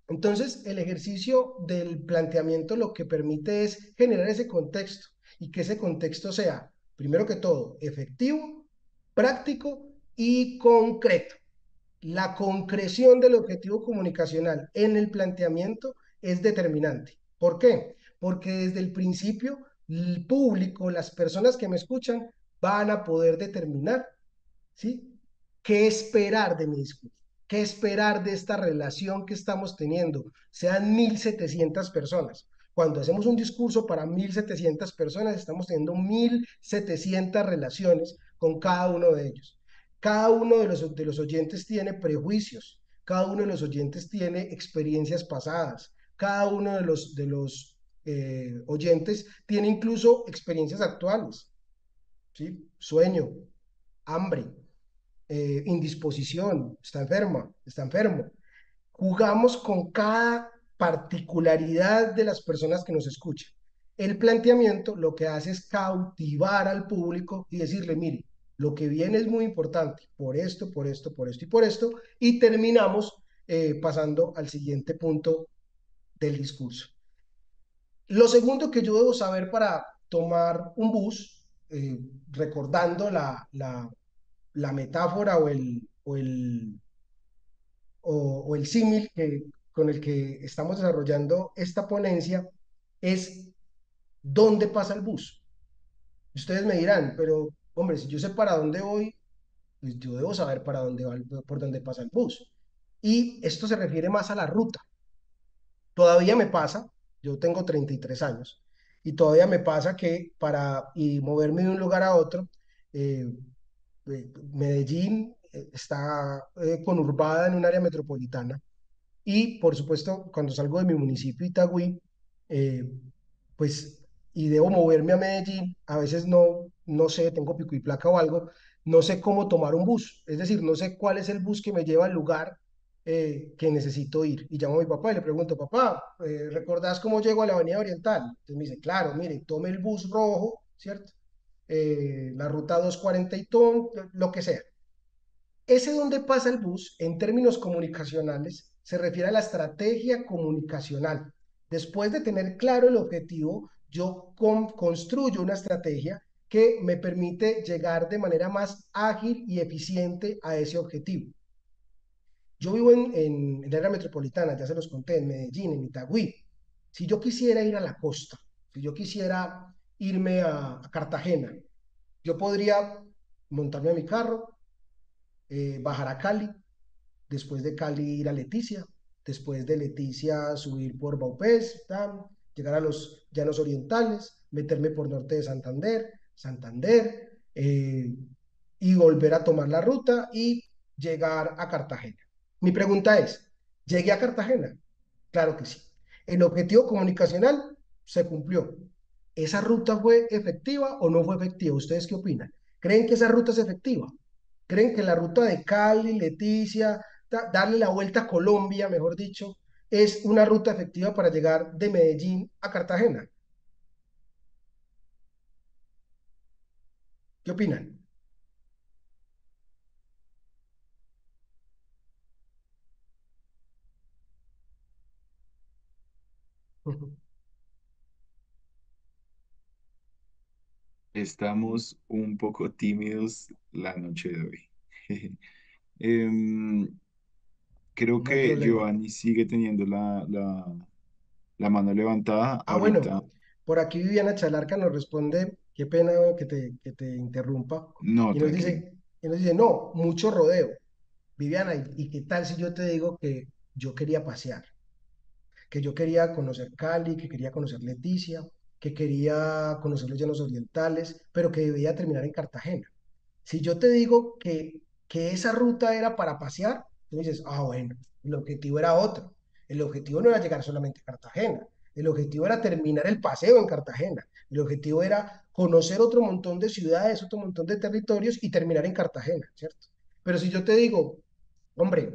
Entonces, el ejercicio del planteamiento lo que permite es generar ese contexto y que ese contexto sea, primero que todo, efectivo, práctico y concreto. La concreción del objetivo comunicacional en el planteamiento es determinante. ¿Por qué? Porque desde el principio el público, las personas que me escuchan, van a poder determinar, ¿sí? ¿Qué esperar de mi discurso? ¿Qué esperar de esta relación que estamos teniendo? Sean 1.700 personas. Cuando hacemos un discurso para 1.700 personas, estamos teniendo 1.700 relaciones con cada uno de ellos. Cada uno de los oyentes tiene prejuicios, cada uno de los oyentes tiene experiencias pasadas, cada uno de los oyentes tiene incluso experiencias actuales, ¿sí? Sueño, hambre, indisposición, está enferma, está enfermo. Jugamos con cada particularidad de las personas que nos escuchan. El planteamiento lo que hace es cautivar al público y decirle, mire, lo que viene es muy importante, por esto, por esto, por esto y por esto, y terminamos pasando al siguiente punto del discurso. Lo segundo que yo debo saber para tomar un bus, recordando la metáfora o el símil con el que estamos desarrollando esta ponencia, es dónde pasa el bus. Ustedes me dirán, pero hombre, si yo sé para dónde voy, pues yo debo saber para dónde va, por dónde pasa el bus. Y esto se refiere más a la ruta. Todavía me pasa, yo tengo 33 años, y todavía me pasa que para moverme de un lugar a otro, eh, Medellín está conurbada en un área metropolitana y por supuesto cuando salgo de mi municipio Itagüí, eh, pues y debo moverme a Medellín, a veces no sé, tengo pico y placa o algo, no sé cómo tomar un bus, es decir, no sé cuál es el bus que me lleva al lugar que necesito ir. Y llamo a mi papá y le pregunto, papá, ¿recordás cómo llego a la Avenida Oriental? Entonces me dice, claro, mire, tome el bus rojo, ¿cierto? La ruta 240 y todo, lo que sea. Ese donde pasa el bus, en términos comunicacionales, se refiere a la estrategia comunicacional. Después de tener claro el objetivo, yo construyo una estrategia que me permite llegar de manera más ágil y eficiente a ese objetivo. Yo vivo en el área metropolitana, ya se los conté, en Medellín, en Itagüí. Si yo quisiera ir a la costa, si yo quisiera irme a Cartagena, yo podría montarme a mi carro, bajar a Cali, después de Cali ir a Leticia, después de Leticia subir por Baupés, llegar a los Llanos Orientales, meterme por norte de Santander, y volver a tomar la ruta y llegar a Cartagena. Mi pregunta es, ¿llegué a Cartagena? Claro que sí. El objetivo comunicacional se cumplió. ¿Esa ruta fue efectiva o no fue efectiva? ¿Ustedes qué opinan? ¿Creen que esa ruta es efectiva? ¿Creen que la ruta de Cali, Leticia, darle la vuelta a Colombia, mejor dicho, es una ruta efectiva para llegar de Medellín a Cartagena? ¿Qué opinan?
Estamos un poco tímidos la noche de hoy. Em, Creo
No hay
que
problema.
Giovanni sigue teniendo la mano levantada.
Bueno,
Ahorita,
por aquí Viviana Chalarca nos responde, qué pena que te interrumpa,
no,
y nos
tranquilo.
dice, no, mucho rodeo. Viviana, ¿y qué tal si yo te digo que yo quería pasear? Que yo quería conocer Cali, que quería conocer Leticia, que quería conocer los llanos orientales, pero que debía terminar en Cartagena. Si yo te digo que esa ruta era para pasear, tú dices, bueno, el objetivo era otro. El objetivo no era llegar solamente a Cartagena. El objetivo era terminar el paseo en Cartagena. El objetivo era conocer otro montón de ciudades, otro montón de territorios y terminar en Cartagena, ¿cierto? Pero si yo te digo, hombre,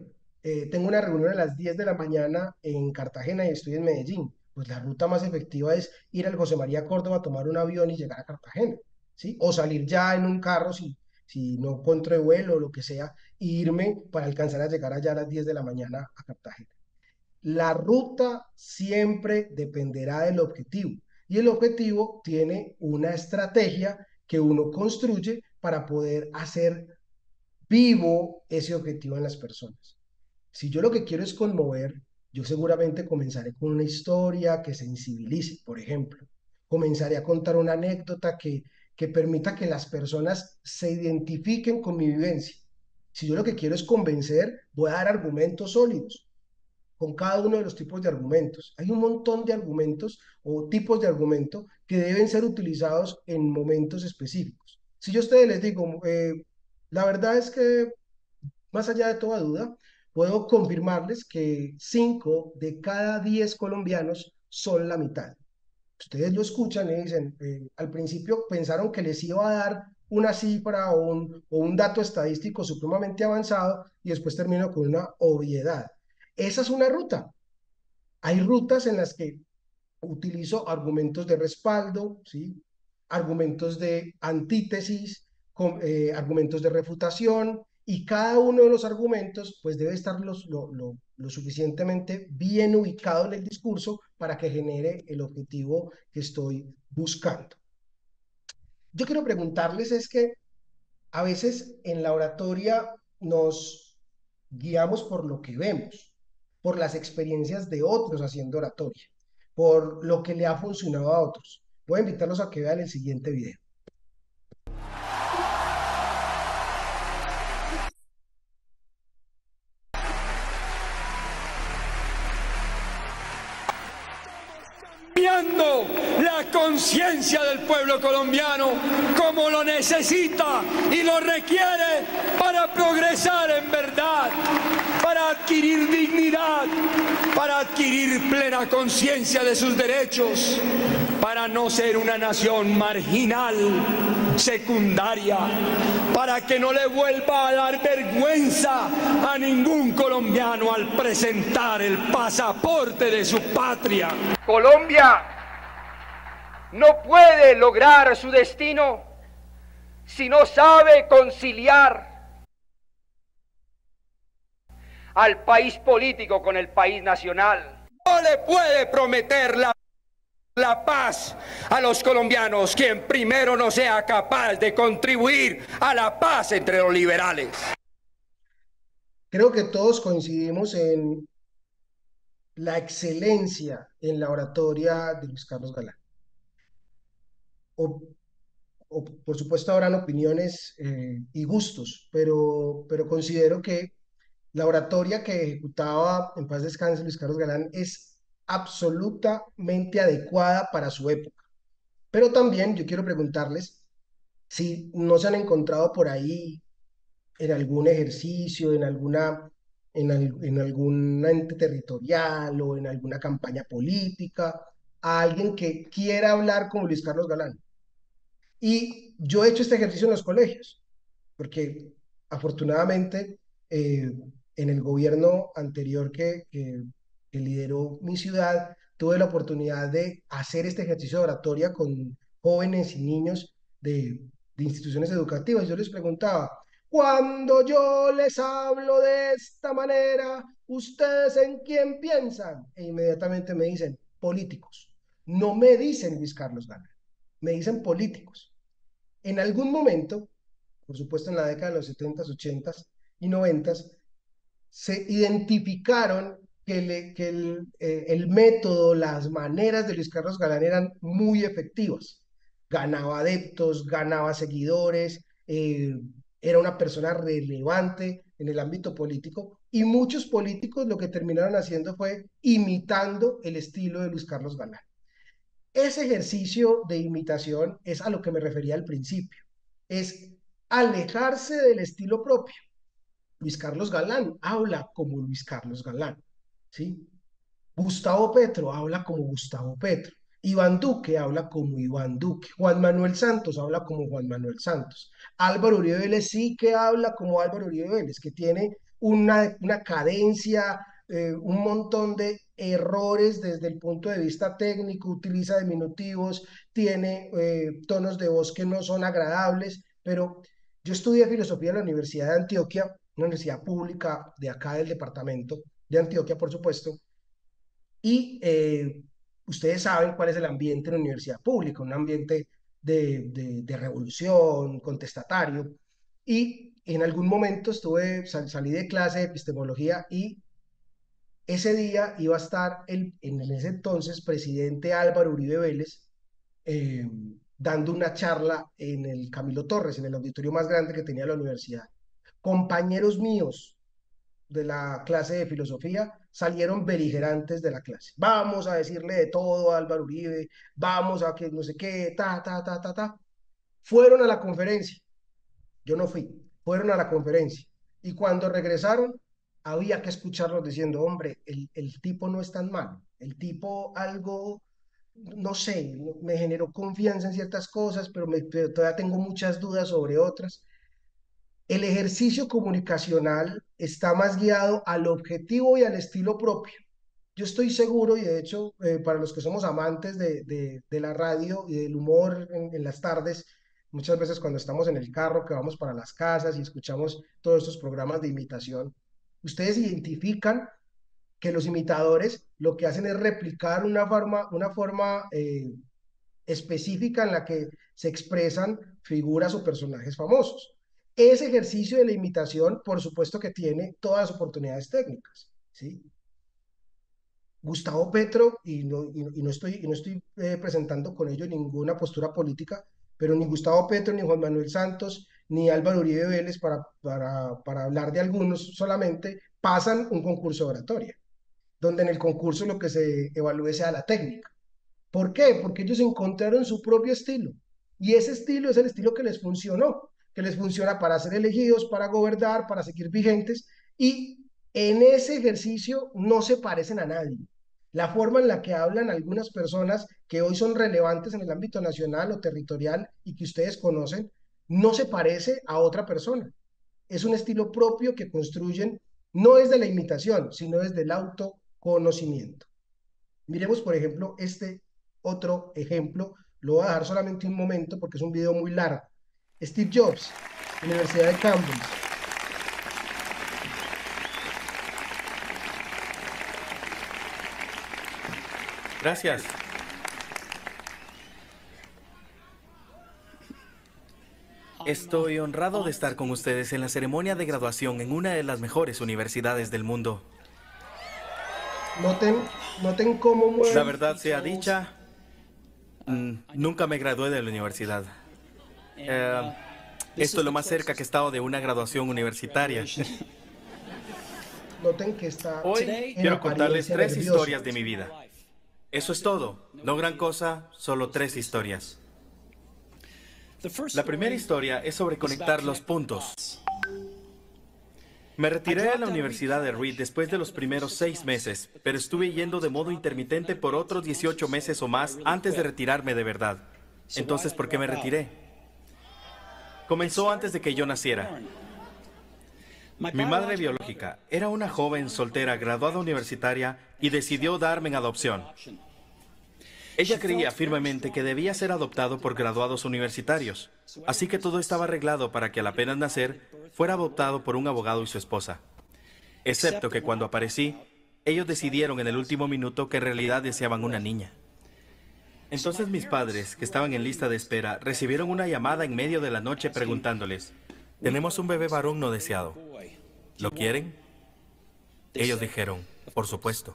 tengo una reunión a las 10 de la mañana en Cartagena y estoy en Medellín, pues la ruta más efectiva es ir al José María Córdoba, tomar un avión y llegar a Cartagena, ¿sí? O salir ya en un carro si no encuentro vuelo o lo que sea, e irme para alcanzar a llegar allá a las 10 de la mañana a Cartagena. La ruta siempre dependerá del objetivo y el objetivo tiene una estrategia que uno construye para poder hacer vivo ese objetivo en las personas. Si yo lo que quiero es conmover, yo seguramente comenzaré con una historia que sensibilice, por ejemplo. Comenzaré a contar una anécdota que permita que las personas se identifiquen con mi vivencia. Si yo lo que quiero es convencer, voy a dar argumentos sólidos con cada uno de los tipos de argumentos. Hay un montón de argumentos o tipos de argumento que deben ser utilizados en momentos específicos. Si yo a ustedes les digo, la verdad es que más allá de toda duda, puedo confirmarles que 5 de cada 10 colombianos son la mitad. Ustedes lo escuchan y dicen, al principio pensaron que les iba a dar una cifra o un dato estadístico supremamente avanzado y después terminó con una obviedad. Esa es una ruta. Hay rutas en las que utilizo argumentos de respaldo, ¿sí? Argumentos de antítesis, argumentos de refutación, y cada uno de los argumentos pues debe estar lo suficientemente bien ubicado en el discurso para que genere el objetivo que estoy buscando. Yo quiero preguntarles es que a veces en la oratoria nos guiamos por lo que vemos, por las experiencias de otros haciendo oratoria, por lo que le ha funcionado a otros. Voy a invitarlos a que vean el siguiente video.
La conciencia del pueblo colombiano como lo necesita y lo requiere para progresar en verdad, para adquirir dignidad, para adquirir plena conciencia de sus derechos, para no ser una nación marginal, secundaria, para que no le vuelva a dar vergüenza a ningún colombiano al presentar el pasaporte de su patria.
Colombia no puede lograr su destino si no sabe conciliar al país político con el país nacional.
No le puede prometer la paz a los colombianos quien primero no sea capaz de contribuir a la paz entre los liberales.
Creo que todos coincidimos en la excelencia en la oratoria de Luis Carlos Galán. O, o, por supuesto habrán opiniones y gustos, pero considero que la oratoria que ejecutaba, en paz descanse, Luis Carlos Galán es absolutamente adecuada para su época. Pero también yo quiero preguntarles si no se han encontrado por ahí en algún ejercicio, en algún ente territorial o en alguna campaña política, a alguien que quiera hablar como Luis Carlos Galán. Y yo he hecho este ejercicio en los colegios, porque afortunadamente en el gobierno anterior que lideró mi ciudad, tuve la oportunidad de hacer este ejercicio de oratoria con jóvenes y niños de instituciones educativas. Yo les preguntaba, cuando yo les hablo de esta manera, ¿ustedes en quién piensan? E inmediatamente me dicen, políticos. No me dicen Luis Carlos Galán, me dicen políticos. En algún momento, por supuesto en la década de los 70s, 80s y 90s, se identificaron que el método, las maneras de Luis Carlos Galán eran muy efectivas. Ganaba adeptos, ganaba seguidores, era una persona relevante en el ámbito político y muchos políticos lo que terminaron haciendo fue imitando el estilo de Luis Carlos Galán. Ese ejercicio de imitación es a lo que me refería al principio, es alejarse del estilo propio. Luis Carlos Galán habla como Luis Carlos Galán, ¿sí? Gustavo Petro habla como Gustavo Petro. Iván Duque habla como Iván Duque. Juan Manuel Santos habla como Juan Manuel Santos. Álvaro Uribe Vélez sí que habla como Álvaro Uribe Vélez, que tiene una cadencia, un montón de errores desde el punto de vista técnico, utiliza diminutivos, tiene tonos de voz que no son agradables, pero yo estudié filosofía en la Universidad de Antioquia, una universidad pública de acá del departamento de Antioquia, por supuesto, y ustedes saben cuál es el ambiente en la universidad pública, un ambiente de revolución, contestatario. Y en algún momento salí de clase de epistemología y ese día iba a estar en ese entonces presidente Álvaro Uribe Vélez eh, dando una charla en el Camilo Torres, en el auditorio más grande que tenía la universidad. Compañeros míos de la clase de filosofía salieron beligerantes de la clase. Vamos a decirle de todo a Álvaro Uribe, vamos a que no sé qué, ta. Fueron a la conferencia, yo no fui, fueron a la conferencia. Y cuando regresaron, había que escucharlos diciendo, hombre, el tipo no es tan malo, el tipo algo, no sé, me generó confianza en ciertas cosas, pero todavía tengo muchas dudas sobre otras. El ejercicio comunicacional está más guiado al objetivo y al estilo propio. Yo estoy seguro, y de hecho, para los que somos amantes de la radio y del humor en las tardes, muchas veces cuando estamos en el carro, que vamos para las casas y escuchamos todos estos programas de imitación, ustedes identifican que los imitadores lo que hacen es replicar una forma específica en la que se expresan figuras o personajes famosos. Ese ejercicio de la imitación, por supuesto que tiene todas las oportunidades técnicas, ¿sí? Gustavo Petro, y no estoy presentando con ello ninguna postura política, pero ni Gustavo Petro, ni Juan Manuel Santos, ni Álvaro Uribe Vélez, para hablar de algunos solamente, pasan un concurso de oratoria, donde en el concurso lo que se evalúe sea la técnica. ¿Por qué? Porque ellos encontraron su propio estilo. Y ese estilo es el estilo que les funcionó, que les funciona para ser elegidos, para gobernar, para seguir vigentes. Y en ese ejercicio no se parecen a nadie. La forma en la que hablan algunas personas que hoy son relevantes en el ámbito nacional o territorial y que ustedes conocen, no se parece a otra persona. Es un estilo propio que construyen no desde la imitación, sino desde el autoconocimiento. Miremos, por ejemplo, este otro ejemplo. Lo voy a dejar solamente un momento porque es un video muy largo. Steve Jobs, Universidad de Cambridge.
Gracias. Estoy honrado de estar con ustedes en la ceremonia de graduación en una de las mejores universidades del mundo.
Noten, noten cómo mueve
La
el
verdad sea
pitch.
dicha, nunca me gradué de la universidad. Esto es lo más cerca que he estado de una graduación universitaria.
Noten que está
Hoy
en
quiero contarles
apariencia
3
nervioso.
historias de mi vida. Eso es todo. No gran cosa, solo 3 historias. La primera historia es sobre conectar los puntos. Me retiré de la Universidad de Reed después de los primeros 6 meses, pero estuve yendo de modo intermitente por otros 18 meses o más antes de retirarme de verdad. Entonces, ¿por qué me retiré? Comenzó antes de que yo naciera. Mi madre biológica era una joven soltera graduada universitaria y decidió darme en adopción. Ella creía firmemente que debía ser adoptado por graduados universitarios, así que todo estaba arreglado para que al apenas nacer fuera adoptado por un abogado y su esposa. Excepto que cuando aparecí, ellos decidieron en el último minuto que en realidad deseaban una niña. Entonces mis padres, que estaban en lista de espera, recibieron una llamada en medio de la noche preguntándoles: «Tenemos un bebé varón no deseado. ¿Lo quieren?». Ellos dijeron: «Por supuesto».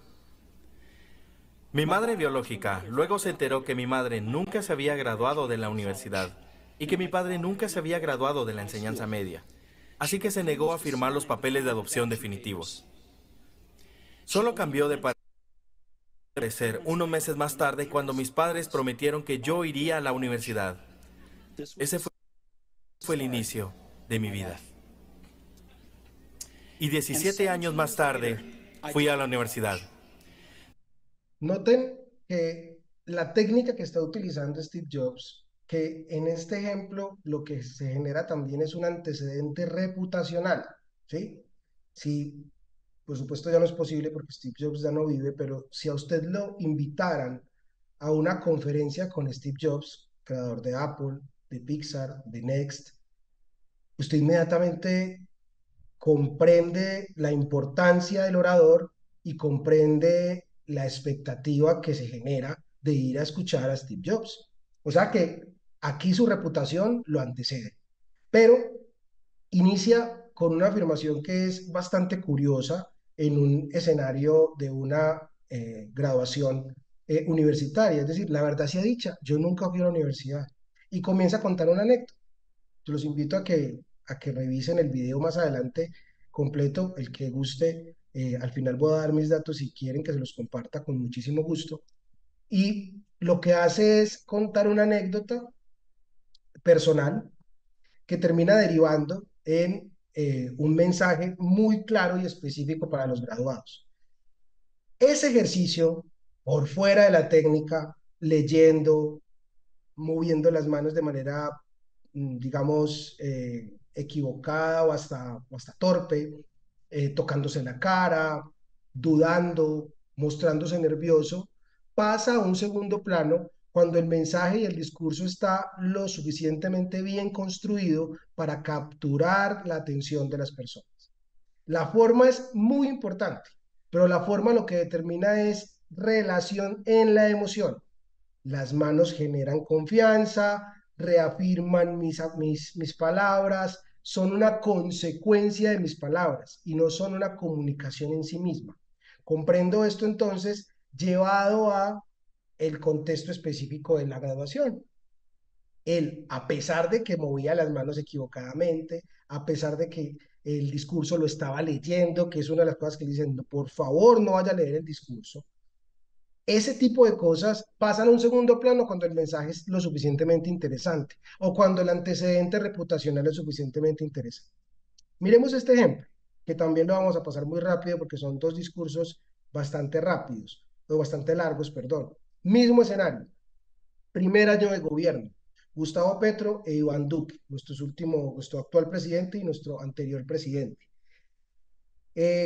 Mi madre biológica luego se enteró que mi madre nunca se había graduado de la universidad y que mi padre nunca se había graduado de la enseñanza media, así que se negó a firmar los papeles de adopción definitivos. Solo cambió de parecer unos meses más tarde cuando mis padres prometieron que yo iría a la universidad. Ese fue el inicio de mi vida. Y 17 años más tarde fui a la universidad.
Noten que la técnica que está utilizando Steve Jobs, que en este ejemplo lo que se genera también es un antecedente reputacional, ¿sí? Si, por supuesto ya no es posible porque Steve Jobs ya no vive, pero si a usted lo invitaran a una conferencia con Steve Jobs, creador de Apple, de Pixar, de Next, usted inmediatamente comprende la importancia del orador y comprende la expectativa que se genera de ir a escuchar a Steve Jobs. O sea que aquí su reputación lo antecede. Pero inicia con una afirmación que es bastante curiosa en un escenario de una graduación universitaria. Es decir, la verdad sea dicha, yo nunca fui a la universidad. Y comienza a contar una anécdota. Yo los invito a que revisen el video más adelante completo, el que guste. Al final voy a dar mis datos si quieren que se los comparta con muchísimo gusto. Y lo que hace es contar una anécdota personal que termina derivando en un mensaje muy claro y específico para los graduados. Ese ejercicio, por fuera de la técnica, leyendo, moviendo las manos de manera, digamos, equivocada o hasta torpe, tocándose la cara, dudando, mostrándose nervioso, pasa a un segundo plano cuando el mensaje y el discurso está lo suficientemente bien construido para capturar la atención de las personas. La forma es muy importante, pero la forma lo que determina es relación en la emoción. Las manos generan confianza, reafirman mis palabras, son una consecuencia de mis palabras y no son una comunicación en sí misma. Comprendo esto entonces llevado a el contexto específico de la graduación. Él, a pesar de que movía las manos equivocadamente, a pesar de que el discurso lo estaba leyendo, que es una de las cosas que le dicen, por favor no vaya a leer el discurso, ese tipo de cosas pasan a un segundo plano cuando el mensaje es lo suficientemente interesante o cuando el antecedente reputacional es suficientemente interesante. Miremos este ejemplo, que también lo vamos a pasar muy rápido porque son dos discursos bastante rápidos, o bastante largos, perdón. Mismo escenario, primer año de gobierno, Gustavo Petro e Iván Duque, nuestro actual presidente y nuestro anterior presidente.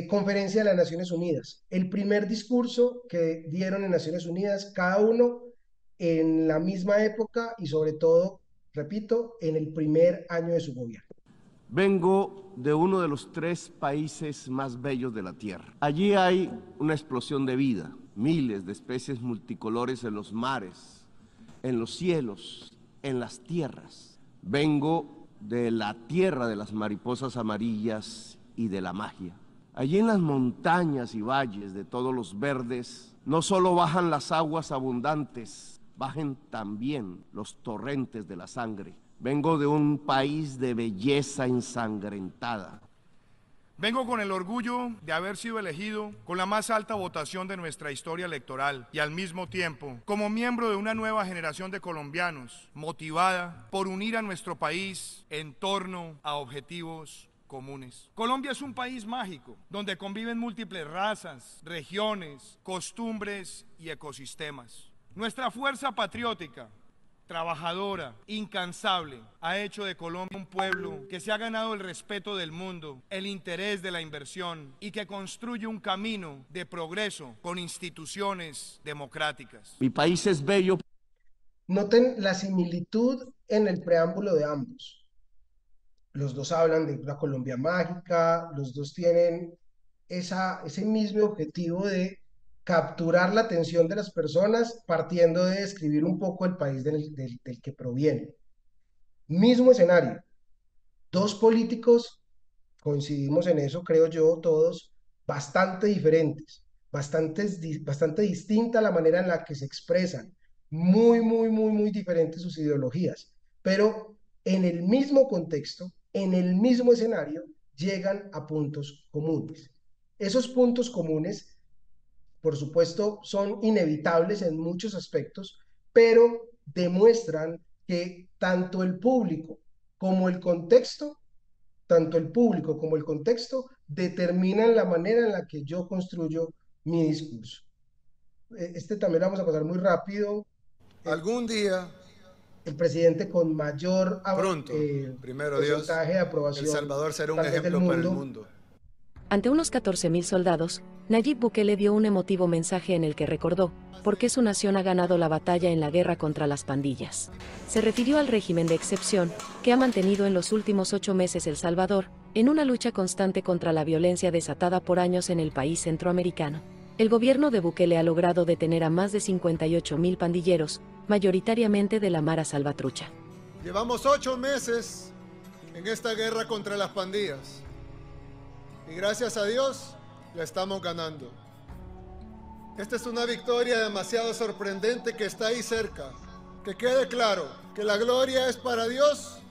Conferencia de las Naciones Unidas. El primer discurso que dieron en Naciones Unidas, cada uno en la misma época y sobre todo, repito, en el primer año de su gobierno.
Vengo de uno de los 3 países más bellos de la Tierra. Allí hay una explosión de vida, miles de especies multicolores en los mares, en los cielos, en las tierras. Vengo de la tierra de las mariposas amarillas y de la magia. Allí en las montañas y valles de todos los verdes, no solo bajan las aguas abundantes, bajen también los torrentes de la sangre. Vengo de un país de belleza ensangrentada.
Vengo con el orgullo de haber sido elegido con la más alta votación de nuestra historia electoral y al mismo tiempo como miembro de una nueva generación de colombianos motivada por unir a nuestro país en torno a objetivos comunes. Colombia es un país mágico donde conviven múltiples razas, regiones, costumbres y ecosistemas. Nuestra fuerza patriótica, trabajadora, incansable, ha hecho de Colombia un pueblo que se ha ganado el respeto del mundo, el interés de la inversión y que construye un camino de progreso con instituciones democráticas.
Mi país es bello.
Noten la similitud en el preámbulo de ambos. Los dos hablan de una Colombia mágica, los dos tienen ese mismo objetivo de capturar la atención de las personas partiendo de describir un poco el país del que proviene. Mismo escenario, dos políticos, coincidimos en eso, creo yo, todos, bastante diferentes, bastante distinta la manera en la que se expresan, muy diferentes sus ideologías, pero en el mismo contexto, en el mismo escenario, llegan a puntos comunes. Esos puntos comunes, por supuesto, son inevitables en muchos aspectos, pero demuestran que tanto el público como el contexto determinan la manera en la que yo construyo mi discurso. Este también lo vamos a pasar muy rápido.
Algún día,
el presidente con mayor
pronto, primero Dios,
porcentaje de aprobación,
El Salvador será un ejemplo para el mundo.
Ante unos 14.000 soldados, Nayib Bukele dio un emotivo mensaje en el que recordó por qué su nación ha ganado la batalla en la guerra contra las pandillas. Se refirió al régimen de excepción que ha mantenido en los últimos 8 meses El Salvador, en una lucha constante contra la violencia desatada por años en el país centroamericano. El gobierno de Bukele ha logrado detener a más de 58.000 pandilleros, mayoritariamente de la Mara Salvatrucha.
Llevamos 8 meses en esta guerra contra las pandillas. Y gracias a Dios, la estamos ganando. Esta es una victoria demasiado sorprendente que está ahí cerca. Que quede claro que la gloria es para Dios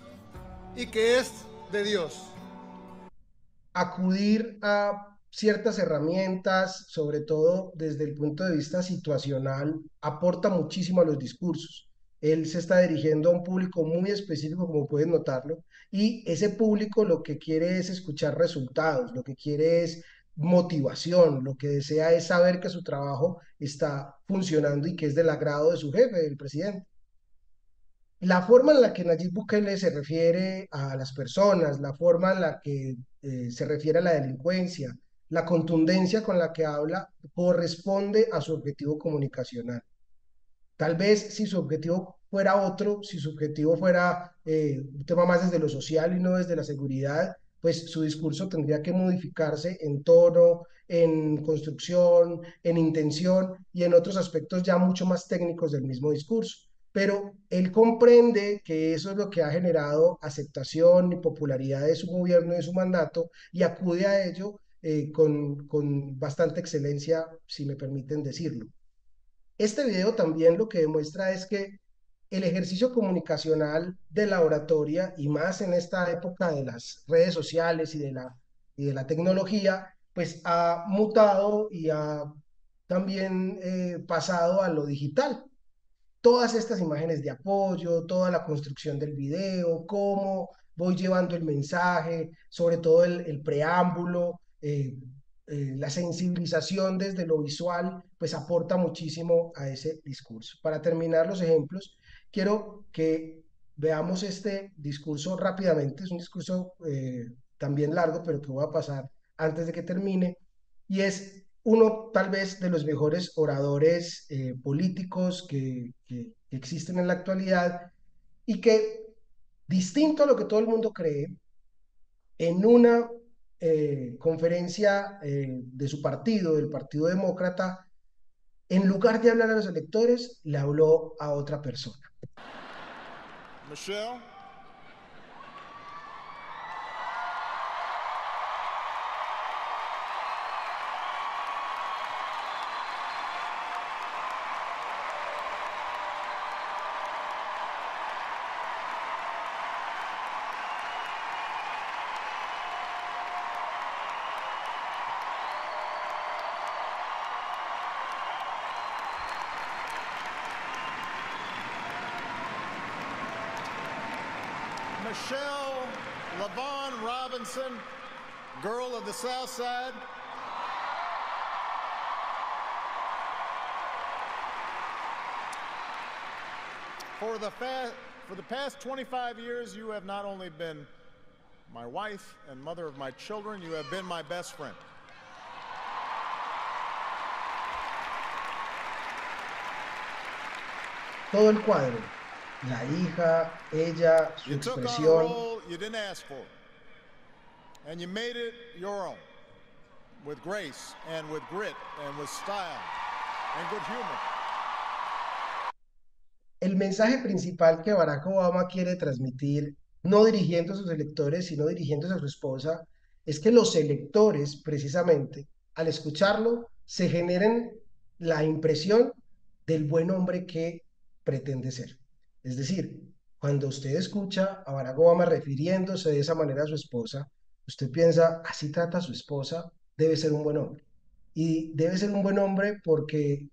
y que es de Dios.
Acudir a ciertas herramientas, sobre todo desde el punto de vista situacional, aporta muchísimo a los discursos. Él se está dirigiendo a un público muy específico, como pueden notarlo, y ese público lo que quiere es escuchar resultados, lo que quiere es motivación, lo que desea es saber que su trabajo está funcionando y que es del agrado de su jefe, del presidente. La forma en la que Nayib Bukele se refiere a las personas, la forma en la que se refiere a la delincuencia, la contundencia con la que habla, corresponde a su objetivo comunicacional. Tal vez si su objetivo fuera otro, si su objetivo fuera un tema más desde lo social y no desde la seguridad, pues su discurso tendría que modificarse en tono, en construcción, en intención y en otros aspectos ya mucho más técnicos del mismo discurso. Pero él comprende que eso es lo que ha generado aceptación y popularidad de su gobierno y de su mandato y acude a ello con bastante excelencia, si me permiten decirlo. Este video también lo que demuestra es que el ejercicio comunicacional de la oratoria, y más en esta época de las redes sociales y de la tecnología, pues ha mutado y ha también pasado a lo digital. Todas estas imágenes de apoyo, toda la construcción del video, cómo voy llevando el mensaje, sobre todo el preámbulo, la sensibilización desde lo visual, pues aporta muchísimo a ese discurso. Para terminar los ejemplos, quiero que veamos este discurso rápidamente. Es un discurso también largo, pero que voy a pasar antes de que termine, y es uno tal vez de los mejores oradores políticos que existen en la actualidad y que, distinto a lo que todo el mundo cree, en una conferencia de su partido, del Partido Demócrata, en lugar de hablar a los electores, le habló a otra persona.
Michelle, Michelle LaVaughn Robinson, girl of the South Side. For the past 25 years, you have not only been my wife and mother of my children, you have been my best friend.
Todo el cuadro, la hija, ella, su
You took on a
expresión.
role you didn't ask for, and you made it your own, with grace and with grit and with style and good humor.
El mensaje principal que Barack Obama quiere transmitir, no dirigiendo a sus electores, sino dirigiéndose a su esposa, es que los electores, precisamente, al escucharlo, se generen la impresión del buen hombre que pretende ser. Es decir, cuando usted escucha a Barack Obama refiriéndose de esa manera a su esposa, usted piensa, así trata a su esposa, debe ser un buen hombre. Y debe ser un buen hombre porque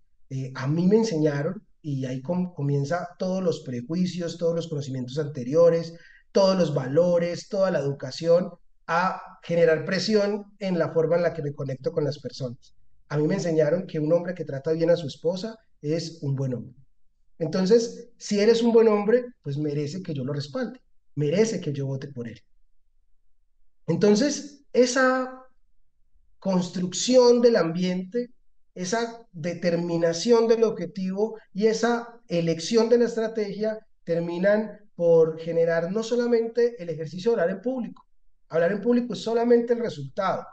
a mí me enseñaron, y ahí comienza todos los prejuicios, todos los conocimientos anteriores, todos los valores, toda la educación, a generar presión en la forma en la que me conecto con las personas. A mí me enseñaron que un hombre que trata bien a su esposa es un buen hombre. Entonces, si eres un buen hombre, pues merece que yo lo respalde, merece que yo vote por él. Entonces, esa construcción del ambiente, esa determinación del objetivo y esa elección de la estrategia terminan por generar no solamente el ejercicio de hablar en público. Hablar en público es solamente el resultado.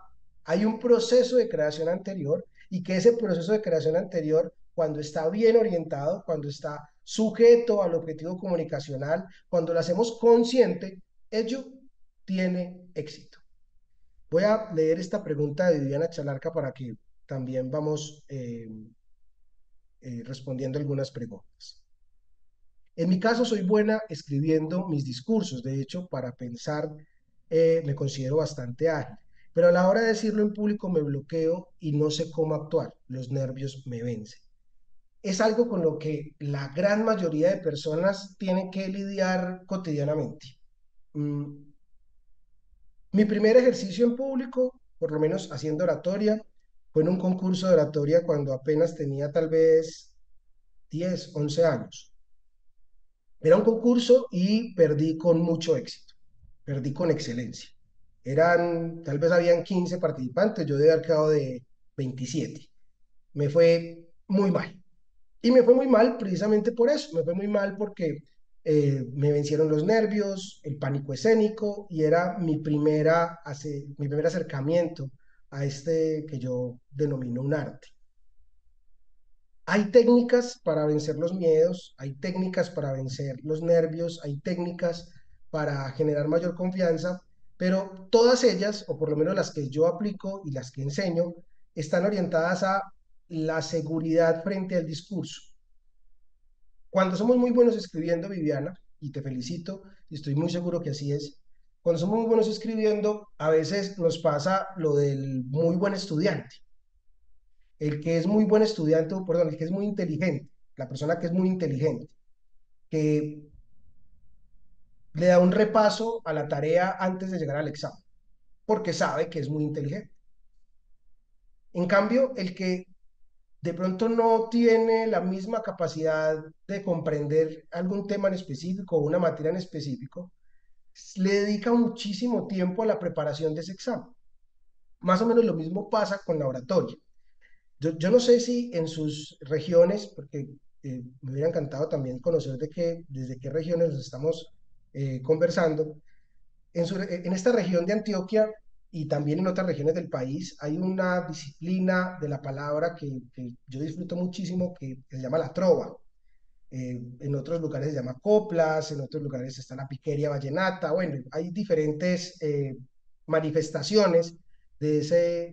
Hay un proceso de creación anterior y que ese proceso de creación anterior, cuando está bien orientado, cuando está sujeto al objetivo comunicacional, cuando lo hacemos consciente, ello tiene éxito. Voy a leer esta pregunta de Viviana Chalarca para que también vamos respondiendo algunas preguntas. En mi caso, soy buena escribiendo mis discursos. De hecho, para pensar me considero bastante ágil. Pero a la hora de decirlo en público me bloqueo y no sé cómo actuar. Los nervios me vencen. Es algo con lo que la gran mayoría de personas tienen que lidiar cotidianamente. Mi primer ejercicio en público, por lo menos haciendo oratoria, fue en un concurso de oratoria cuando apenas tenía tal vez 10, 11 años. Era un concurso y perdí con mucho éxito, perdí con excelencia. Tal vez habían 15 participantes, yo debía haber quedado de 27. Me fue muy mal. Y me fue muy mal precisamente por eso, me fue muy mal porque me vencieron los nervios, el pánico escénico, y era mi primer acercamiento a este que yo denomino un arte. Hay técnicas para vencer los miedos, hay técnicas para vencer los nervios, hay técnicas para generar mayor confianza, pero todas ellas, o por lo menos las que yo aplico y las que enseño, están orientadas a la seguridad frente al discurso. Cuando somos muy buenos escribiendo, Viviana, y te felicito, y estoy muy seguro que así es, cuando somos muy buenos escribiendo, a veces nos pasa lo del muy buen estudiante. El que es muy buen estudiante, perdón, el que es muy inteligente, la persona que es muy inteligente, que le da un repaso a la tarea antes de llegar al examen, porque sabe que es muy inteligente. En cambio, el que de pronto no tiene la misma capacidad de comprender algún tema en específico o una materia en específico, le dedica muchísimo tiempo a la preparación de ese examen. Más o menos lo mismo pasa con la oratoria. Yo no sé si en sus regiones, porque me hubiera encantado también conocer desde qué regiones nos estamos conversando, en esta región de Antioquia y también en otras regiones del país hay una disciplina de la palabra que yo disfruto muchísimo que se llama la trova. En otros lugares se llama coplas, en otros lugares está la piqueria vallenata. Bueno, hay diferentes manifestaciones de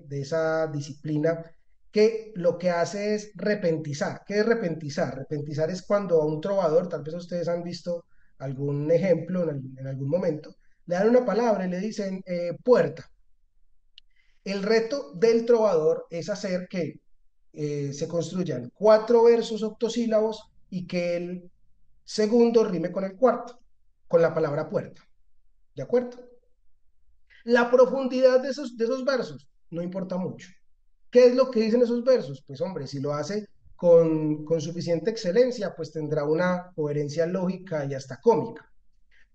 esa disciplina que lo que hace es repentizar. ¿Qué es repentizar? Repentizar es cuando a un trovador, tal vez ustedes han visto algún ejemplo en algún momento, le dan una palabra y le dicen puerta. El reto del trovador es hacer que se construyan 4 versos octosílabos y que el segundo rime con el cuarto, con la palabra puerta. ¿de acuerdo? La profundidad de esos versos no importa mucho. ¿Qué es lo que dicen esos versos? Pues hombre, si lo hace con suficiente excelencia, pues tendrá una coherencia lógica y hasta cómica.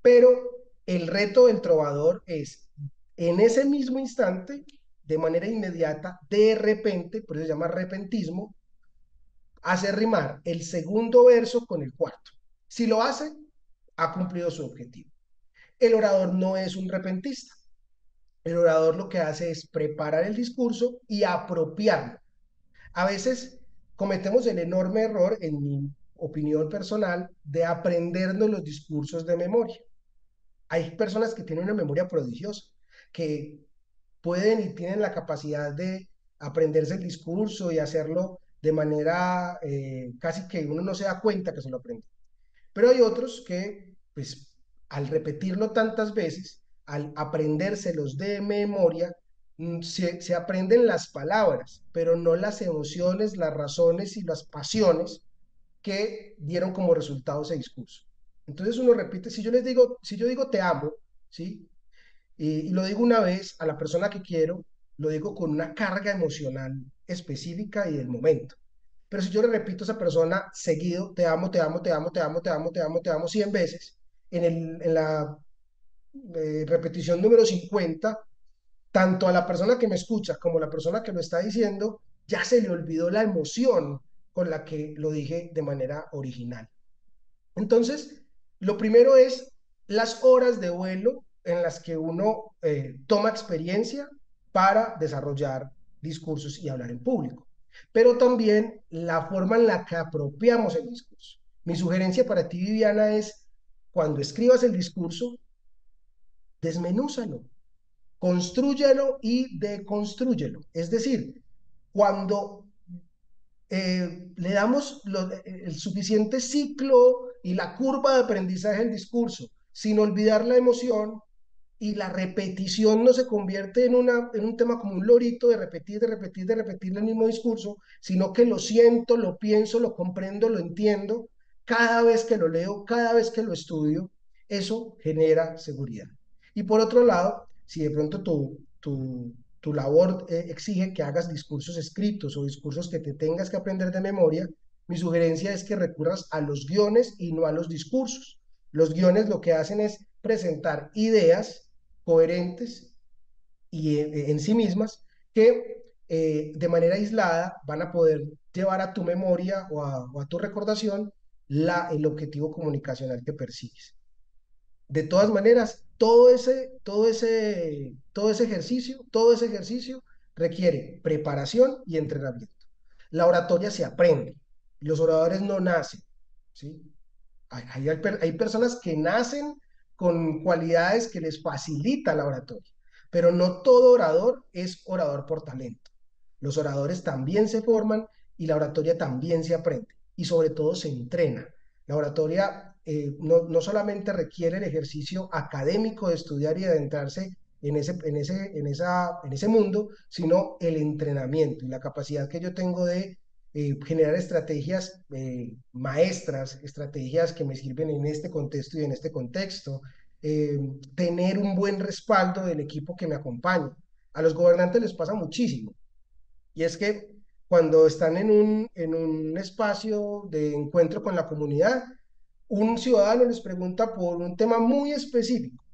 Pero el reto del trovador es, en ese mismo instante, de manera inmediata, de repente, por eso se llama repentismo, hacer rimar el segundo verso con el cuarto. Si lo hace, ha cumplido su objetivo. El orador no es un repentista. El orador lo que hace es preparar el discurso y apropiarlo. A veces cometemos el enorme error, en mi opinión personal, de aprendernos los discursos de memoria. Hay personas que tienen una memoria prodigiosa, que pueden y tienen la capacidad de aprenderse el discurso y hacerlo de manera casi que uno no se da cuenta que se lo aprende. Pero hay otros que, pues, al repetirlo tantas veces, al aprendérselos de memoria, se aprenden las palabras, pero no las emociones, las razones y las pasiones que dieron como resultado ese discurso. Entonces uno repite, si yo digo te amo, ¿sí? Y lo digo una vez a la persona que quiero, lo digo con una carga emocional específica y del momento. Pero si yo le repito a esa persona seguido, te amo, te amo, te amo, te amo, te amo, te amo, te amo 100 veces, en la repetición número 50, tanto a la persona que me escucha como a la persona que lo está diciendo, ya se le olvidó la emoción con la que lo dije de manera original. Entonces, lo primero es las horas de vuelo en las que uno toma experiencia para desarrollar discursos y hablar en público, pero también la forma en la que apropiamos el discurso. Mi sugerencia para ti, Viviana, es cuando escribas el discurso, desmenúzalo, constrúyelo y deconstrúyelo. Es decir, cuando le damos el suficiente ciclo y la curva de aprendizaje del discurso, sin olvidar la emoción, y la repetición no se convierte en un tema como un lorito de repetir, de repetir, de repetir el mismo discurso, sino que lo siento, lo pienso, lo comprendo, lo entiendo, cada vez que lo leo, cada vez que lo estudio, eso genera seguridad. Y por otro lado, si de pronto tu labor exige que hagas discursos escritos o discursos que te tengas que aprender de memoria, mi sugerencia es que recurras a los guiones y no a los discursos. Los guiones lo que hacen es presentar ideas coherentes y en sí mismas que de manera aislada van a poder llevar a tu memoria o a tu recordación el objetivo comunicacional que persigues. De todas maneras, todo ese ejercicio requiere preparación y entrenamiento. La oratoria se aprende, los oradores no nacen, ¿sí? Hay personas que nacen con cualidades que les facilita la oratoria, pero no todo orador es orador por talento. Los oradores también se forman y la oratoria también se aprende y sobre todo se entrena. La oratoria no solamente requiere el ejercicio académico de estudiar y de adentrarse en ese mundo, sino el entrenamiento y la capacidad que yo tengo de generar estrategias maestras, estrategias que me sirven en este contexto y en este contexto, tener un buen respaldo del equipo que me acompaña. A los gobernantes les pasa muchísimo, y es que cuando están en un espacio de encuentro con la comunidad, un ciudadano les pregunta por un tema muy específico,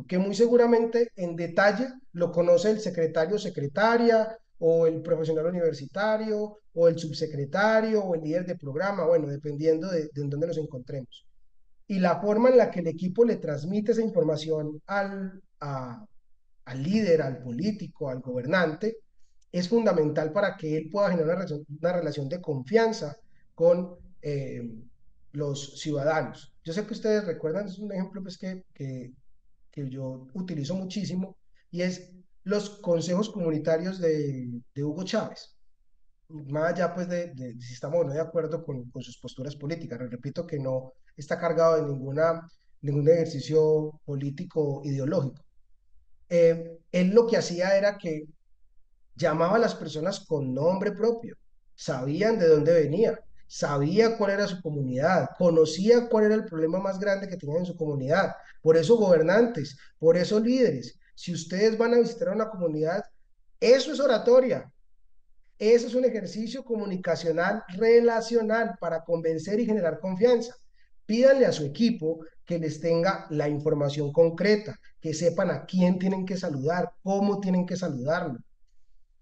que muy seguramente en detalle lo conoce el secretario o secretaria, o el profesional universitario, o el subsecretario, o el líder de programa, bueno, dependiendo de en dónde nos encontremos. Y la forma en la que el equipo le transmite esa información al líder, al político, al gobernante, es fundamental para que él pueda generar una relación de confianza con los ciudadanos. Yo sé que ustedes recuerdan, es un ejemplo pues, que yo utilizo muchísimo, y es los consejos comunitarios de Hugo Chávez. Más allá pues de si estamos o no de acuerdo con sus posturas políticas. Repito que no está cargado de ningún ejercicio político ideológico. Él lo que hacía era que llamaba a las personas con nombre propio, sabían de dónde venía sabía cuál era su comunidad, conocía cuál era el problema más grande que tenían en su comunidad. Por eso gobernantes, por eso líderes, si ustedes van a visitar a una comunidad, eso es oratoria. Eso es un ejercicio comunicacional relacional para convencer y generar confianza. Pídanle a su equipo que les tenga la información concreta, que sepan a quién tienen que saludar, cómo tienen que saludarlo,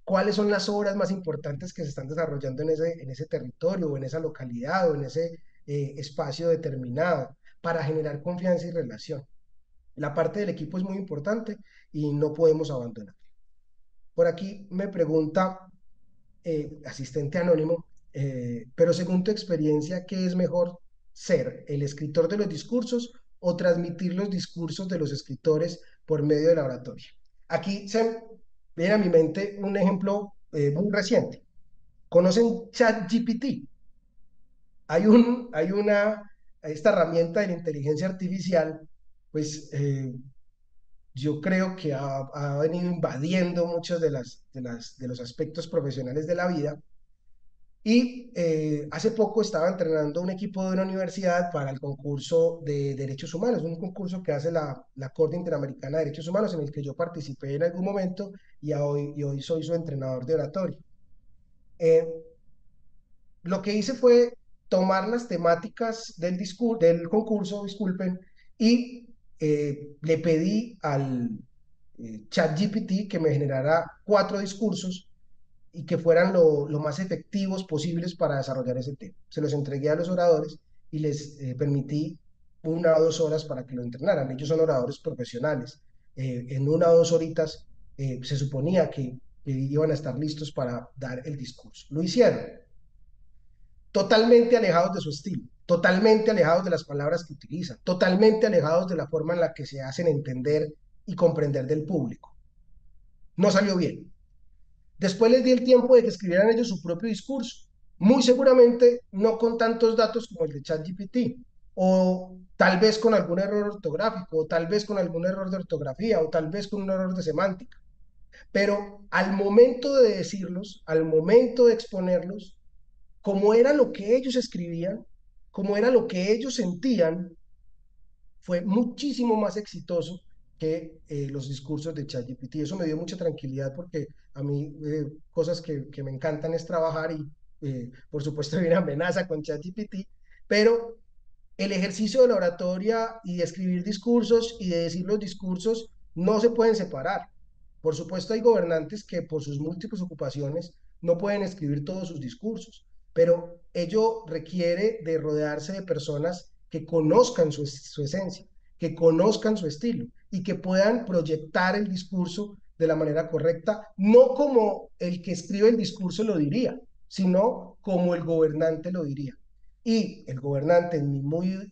cuáles son las obras más importantes que se están desarrollando en ese territorio o en esa localidad o en ese espacio determinado para generar confianza y relación. La parte del equipo es muy importante y no podemos abandonar. Por aquí me pregunta asistente anónimo, pero según tu experiencia, ¿qué es mejor ser el escritor de los discursos o transmitir los discursos de los escritores por medio de la oratoria? Aquí se viene a mi mente un ejemplo muy reciente. ¿Conocen ChatGPT? Esta herramienta de la inteligencia artificial, pues yo creo que ha venido invadiendo muchos de los aspectos profesionales de la vida. Y hace poco estaba entrenando un equipo de una universidad para el concurso de Derechos Humanos, un concurso que hace la Corte Interamericana de Derechos Humanos, en el que yo participé en algún momento y hoy soy su entrenador de oratoria. Eh, lo que hice fue tomar las temáticas del concurso, disculpen, y le pedí al ChatGPT que me generara 4 discursos y que fueran lo más efectivos posibles para desarrollar ese tema. Se los entregué a los oradores y les permití 1 o 2 horas para que lo entrenaran. Ellos son oradores profesionales. En 1 o 2 horitas se suponía que iban a estar listos para dar el discurso. Lo hicieron, totalmente alejados de su estilo, totalmente alejados de las palabras que utilizan, totalmente alejados de la forma en la que se hacen entender y comprender del público. No salió bien. Después les di el tiempo de que escribieran ellos su propio discurso, muy seguramente no con tantos datos como el de ChatGPT, o tal vez con algún error ortográfico, o tal vez con algún error de ortografía, o tal vez con un error de semántica. Pero al momento de decirlos, al momento de exponerlos, como era lo que ellos escribían, como era lo que ellos sentían, fue muchísimo más exitoso que los discursos de ChatGPT. Eso me dio mucha tranquilidad porque a mí cosas que me encantan es trabajar y por supuesto hay una amenaza con ChatGPT, pero el ejercicio de la oratoria y de escribir discursos y de decir los discursos no se pueden separar. Por supuesto hay gobernantes que por sus múltiples ocupaciones no pueden escribir todos sus discursos, pero ello requiere de rodearse de personas que conozcan su esencia, que conozcan su estilo y que puedan proyectar el discurso de la manera correcta, no como el que escribe el discurso lo diría, sino como el gobernante lo diría. Y el gobernante, en mi muy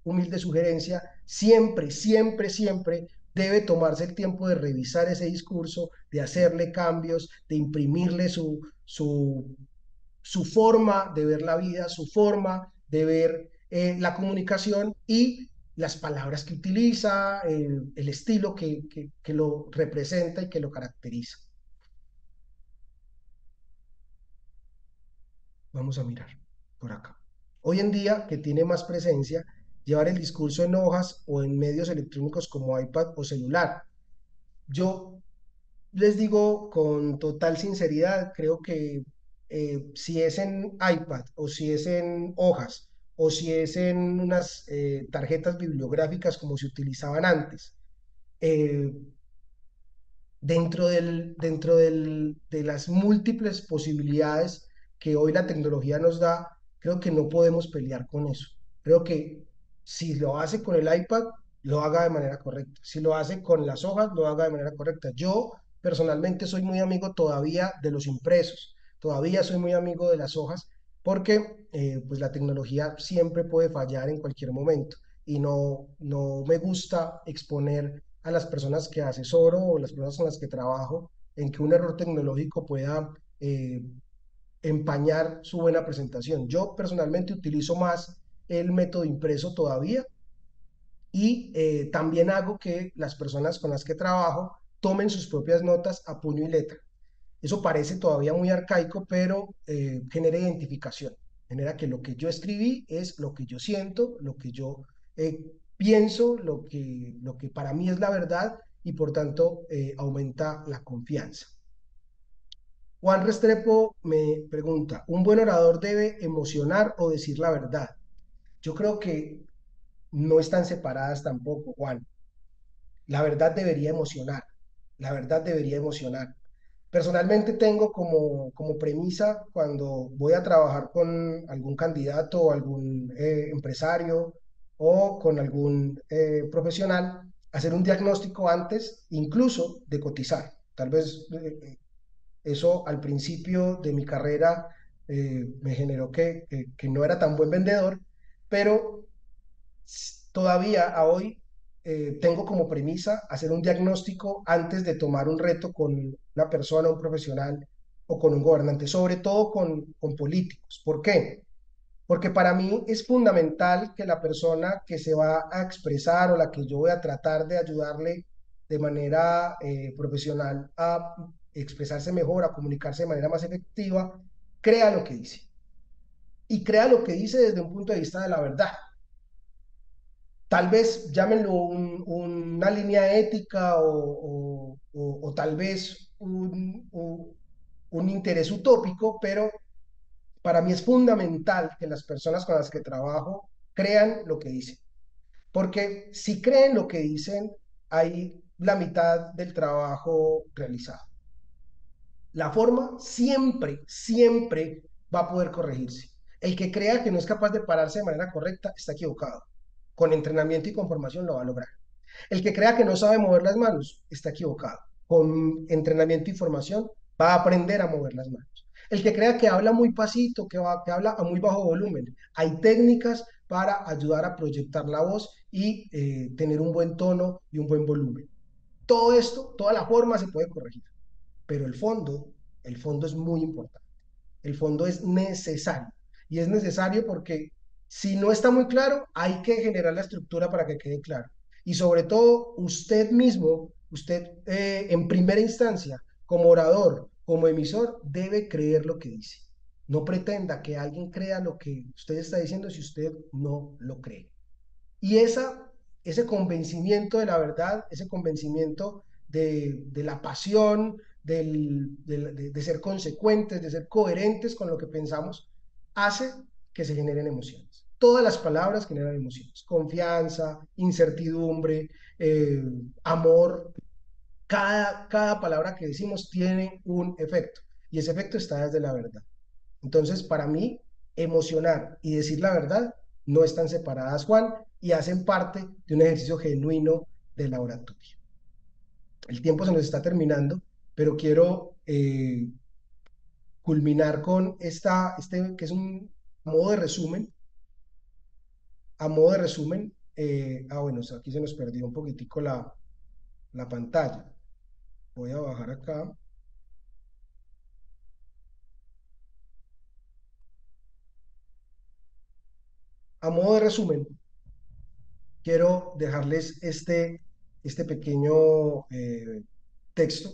humilde sugerencia, siempre, siempre, siempre debe tomarse el tiempo de revisar ese discurso, de hacerle cambios, de imprimirle su forma de ver la vida, su forma de ver la comunicación y las palabras que utiliza, el estilo que lo representa y que lo caracteriza. Vamos a mirar por acá. Hoy en día, que tiene más presencia, llevar el discurso en hojas o en medios electrónicos como iPad o celular. Yo les digo con total sinceridad, creo que si es en iPad o si es en hojas o si es en unas tarjetas bibliográficas como se utilizaban antes, eh, de las múltiples posibilidades que hoy la tecnología nos da, creo que no podemos pelear con eso. Creo que si lo hace con el iPad, lo haga de manera correcta. Si lo hace con las hojas, lo haga de manera correcta. Yo personalmente soy muy amigo todavía de los impresos, todavía soy muy amigo de las hojas, porque pues la tecnología siempre puede fallar en cualquier momento y no me gusta exponer a las personas que asesoro o las personas con las que trabajo en que un error tecnológico pueda empañar su buena presentación. Yo personalmente utilizo más el método impreso todavía y también hago que las personas con las que trabajo tomen sus propias notas a puño y letra. Eso parece todavía muy arcaico, pero genera identificación. genera que lo que yo escribí es lo que yo siento, lo que yo pienso, lo que para mí es la verdad y por tanto aumenta la confianza. Juan Restrepo me pregunta, ¿un buen orador debe emocionar o decir la verdad? Yo creo que no están separadas tampoco, Juan. La verdad debería emocionar, la verdad debería emocionar. Personalmente tengo como premisa cuando voy a trabajar con algún candidato o algún empresario o con algún profesional, hacer un diagnóstico antes incluso de cotizar. Tal vez eso al principio de mi carrera me generó que no era tan buen vendedor, pero todavía a hoy tengo como premisa hacer un diagnóstico antes de tomar un reto con una persona, un profesional o con un gobernante, sobre todo con políticos. ¿Por qué? Porque para mí es fundamental que la persona que se va a expresar o la que yo voy a tratar de ayudarle de manera profesional a expresarse mejor, a comunicarse de manera más efectiva, crea lo que dice. Y crea lo que dice desde un punto de vista de la verdad. Tal vez llámenlo una línea ética o tal vez un interés utópico, pero para mí es fundamental que las personas con las que trabajo crean lo que dicen. Porque si creen lo que dicen, hay la mitad del trabajo realizado. La forma siempre, siempre va a poder corregirse. El que crea que no es capaz de pararse de manera correcta está equivocado. Con entrenamiento y con formación lo va a lograr. El que crea que no sabe mover las manos está equivocado. Con entrenamiento y formación va a aprender a mover las manos. El que crea que habla muy pasito, que habla a muy bajo volumen, hay técnicas para ayudar a proyectar la voz y tener un buen tono y un buen volumen. Todo esto, toda la forma se puede corregir, pero el fondo es muy importante. El fondo es necesario. Y es necesario porque si no está muy claro, hay que generar la estructura para que quede claro. Y sobre todo, usted mismo, usted en primera instancia, como orador, como emisor, debe creer lo que dice. No pretenda que alguien crea lo que usted está diciendo si usted no lo cree. Y ese convencimiento de la verdad, ese convencimiento de la pasión, de ser consecuentes, de ser coherentes con lo que pensamos, hace que se generen emociones. Todas las palabras generan emociones. Confianza, incertidumbre, amor. Cada palabra que decimos tiene un efecto. Y ese efecto está desde la verdad. Entonces, para mí, emocionar y decir la verdad no están separadas, Juan, y hacen parte de un ejercicio genuino de la oratoria. El tiempo se nos está terminando, pero quiero culminar con que es un modo de resumen. A modo de resumen, bueno, aquí se nos perdió un poquitico la pantalla. Voy a bajar acá. A modo de resumen, quiero dejarles este pequeño texto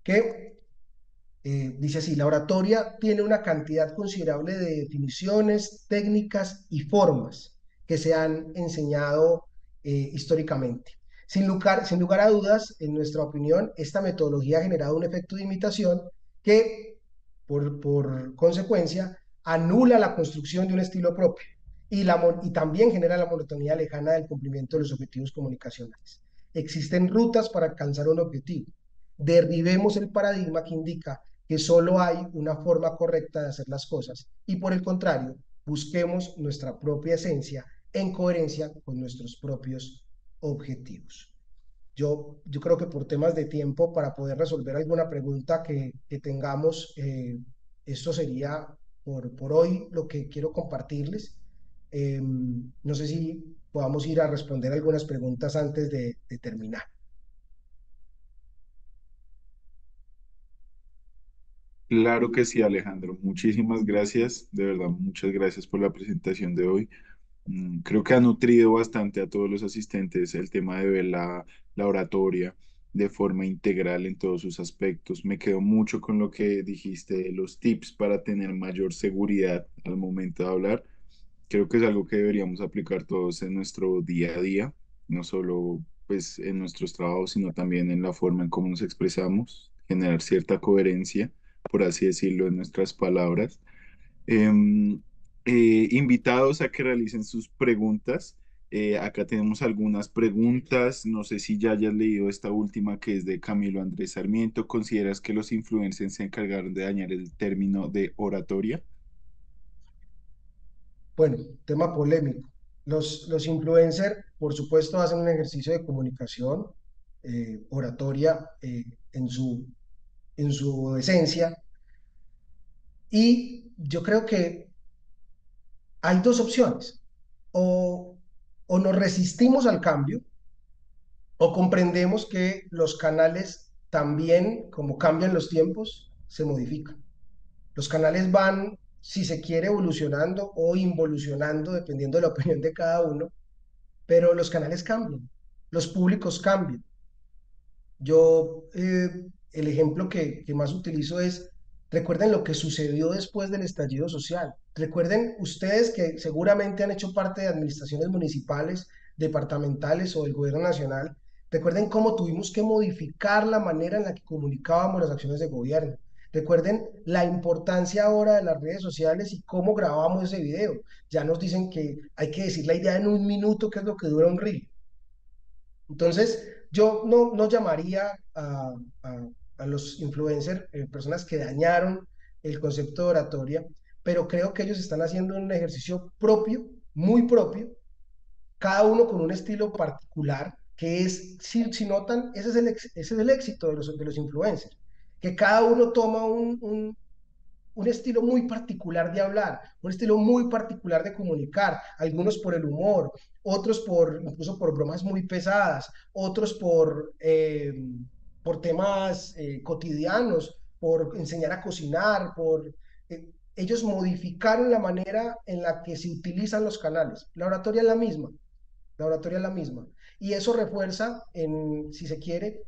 que dice así: la oratoria tiene una cantidad considerable de definiciones, técnicas y formas que se han enseñado históricamente. Sin lugar a dudas, en nuestra opinión, esta metodología ha generado un efecto de imitación que, por consecuencia, anula la construcción de un estilo propio y también genera la monotonía lejana del cumplimiento de los objetivos comunicacionales. Existen rutas para alcanzar un objetivo. Derribemos el paradigma que indica que solo hay una forma correcta de hacer las cosas y por el contrario, busquemos nuestra propia esencia en coherencia con nuestros propios objetivos. Yo creo que por temas de tiempo, para poder resolver alguna pregunta que tengamos, esto sería por hoy lo que quiero compartirles. No sé si podamos ir a responder algunas preguntas antes de terminar.
Claro que sí, Alejandro. Muchísimas gracias. De verdad, muchas gracias por la presentación de hoy. Creo que ha nutrido bastante a todos los asistentes el tema de ver la oratoria. de forma integral en todos sus aspectos. Me quedo mucho con lo que dijiste de los tips para tener mayor seguridad al momento de hablar. Creo que es algo que deberíamos aplicar todos en nuestro día a día, no solo pues en nuestros trabajos, sino también en la forma en cómo nos expresamos, generar cierta coherencia, por así decirlo, en nuestras palabras. Em, Invitados a que realicen sus preguntas. Acá tenemos algunas preguntas. No sé si ya hayas leído esta última que es de Camilo Andrés Sarmiento. ¿Consideras que los influencers se encargaron de dañar el término de oratoria?
Bueno, tema polémico. Los influencers, por supuesto, hacen un ejercicio de comunicación, oratoria, en su esencia, y yo creo que hay dos opciones. O, o nos resistimos al cambio, o comprendemos que los canales también, como cambian los tiempos, se modifican. Los canales van, si se quiere, evolucionando o involucionando, dependiendo de la opinión de cada uno, pero los canales cambian, los públicos cambian. Yo, el ejemplo que más utilizo es, recuerden lo que sucedió después del estallido social. Recuerden ustedes que seguramente han hecho parte de administraciones municipales, departamentales o del gobierno nacional. Recuerden cómo tuvimos que modificar la manera en la que comunicábamos las acciones de gobierno. Recuerden la importancia ahora de las redes sociales y cómo grabamos ese video. Ya nos dicen que hay que decir la idea en un minuto, que es lo que dura un reel. Entonces, yo no llamaría a los influencers personas que dañaron el concepto de oratoria, pero creo que ellos están haciendo un ejercicio propio, muy propio, cada uno con un estilo particular, que es, si notan, ese es el éxito de los influencers, que cada uno toma un estilo muy particular de hablar, un estilo muy particular de comunicar, algunos por el humor, otros incluso por bromas muy pesadas, otros por temas cotidianos, por enseñar a cocinar, ellos modificaron la manera en la que se utilizan los canales. La oratoria es la misma, la oratoria es la misma. Y eso refuerza, si se quiere,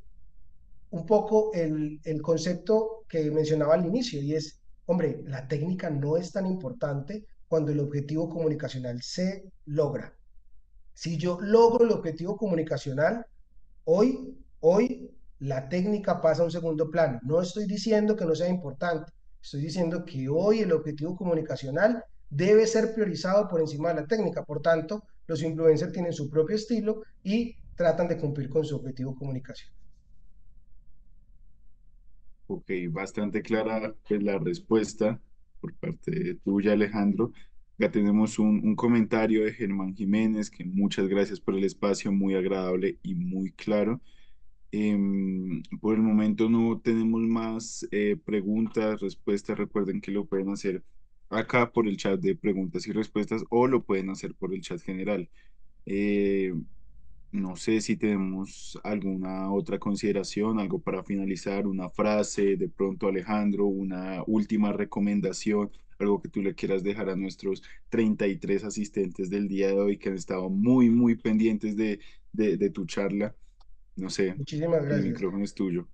un poco el concepto que mencionaba al inicio, y es, hombre, la técnica no es tan importante cuando el objetivo comunicacional se logra. Si yo logro el objetivo comunicacional, hoy la técnica pasa a un segundo plano. No estoy diciendo que no sea importante, estoy diciendo que hoy el objetivo comunicacional debe ser priorizado por encima de la técnica. Por tanto, los influencers tienen su propio estilo y tratan de cumplir con su objetivo comunicacional.
Ok, bastante clara pues, la respuesta por parte tuya, Alejandro. Ya tenemos un comentario de Germán Jiménez, que muchas gracias por el espacio, muy agradable y muy claro. Por el momento no tenemos más preguntas, respuestas. Recuerden que lo pueden hacer acá por el chat de preguntas y respuestas o lo pueden hacer por el chat general. Eh, no sé si tenemos alguna otra consideración, algo para finalizar, una frase, de pronto Alejandro, una última recomendación, algo que tú le quieras dejar a nuestros 33 asistentes del día de hoy que han estado muy, muy pendientes de tu charla. No sé,
Muchísimas
el
gracias.
micrófono es tuyo.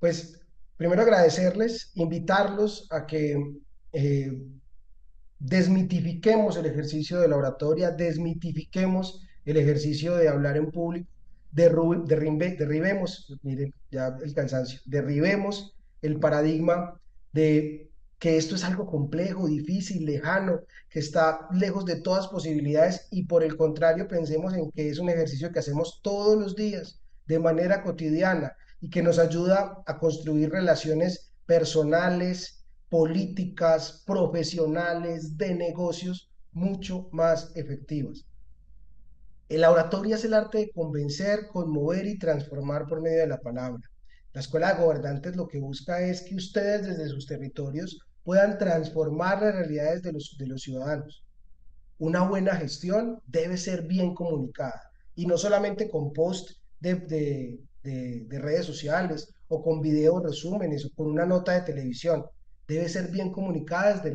Pues primero agradecerles, invitarlos a que eh, desmitifiquemos el ejercicio de la oratoria, desmitifiquemos el ejercicio de hablar en público, derribemos, miren, ya el cansancio, derribemos el paradigma de que esto es algo complejo, difícil, lejano, que está lejos de todas posibilidades y por el contrario pensemos en que es un ejercicio que hacemos todos los días, de manera cotidiana y que nos ayuda a construir relaciones personales, políticas, profesionales, de negocios mucho más efectivas. La oratoria es el arte de convencer, conmover y transformar por medio de la palabra. La Escuela de Gobernantes lo que busca es que ustedes desde sus territorios puedan transformar las realidades de los ciudadanos. Una buena gestión debe ser bien comunicada y no solamente con post de redes sociales o con videos resúmenes o con una nota de televisión. Debe ser bien comunicada desde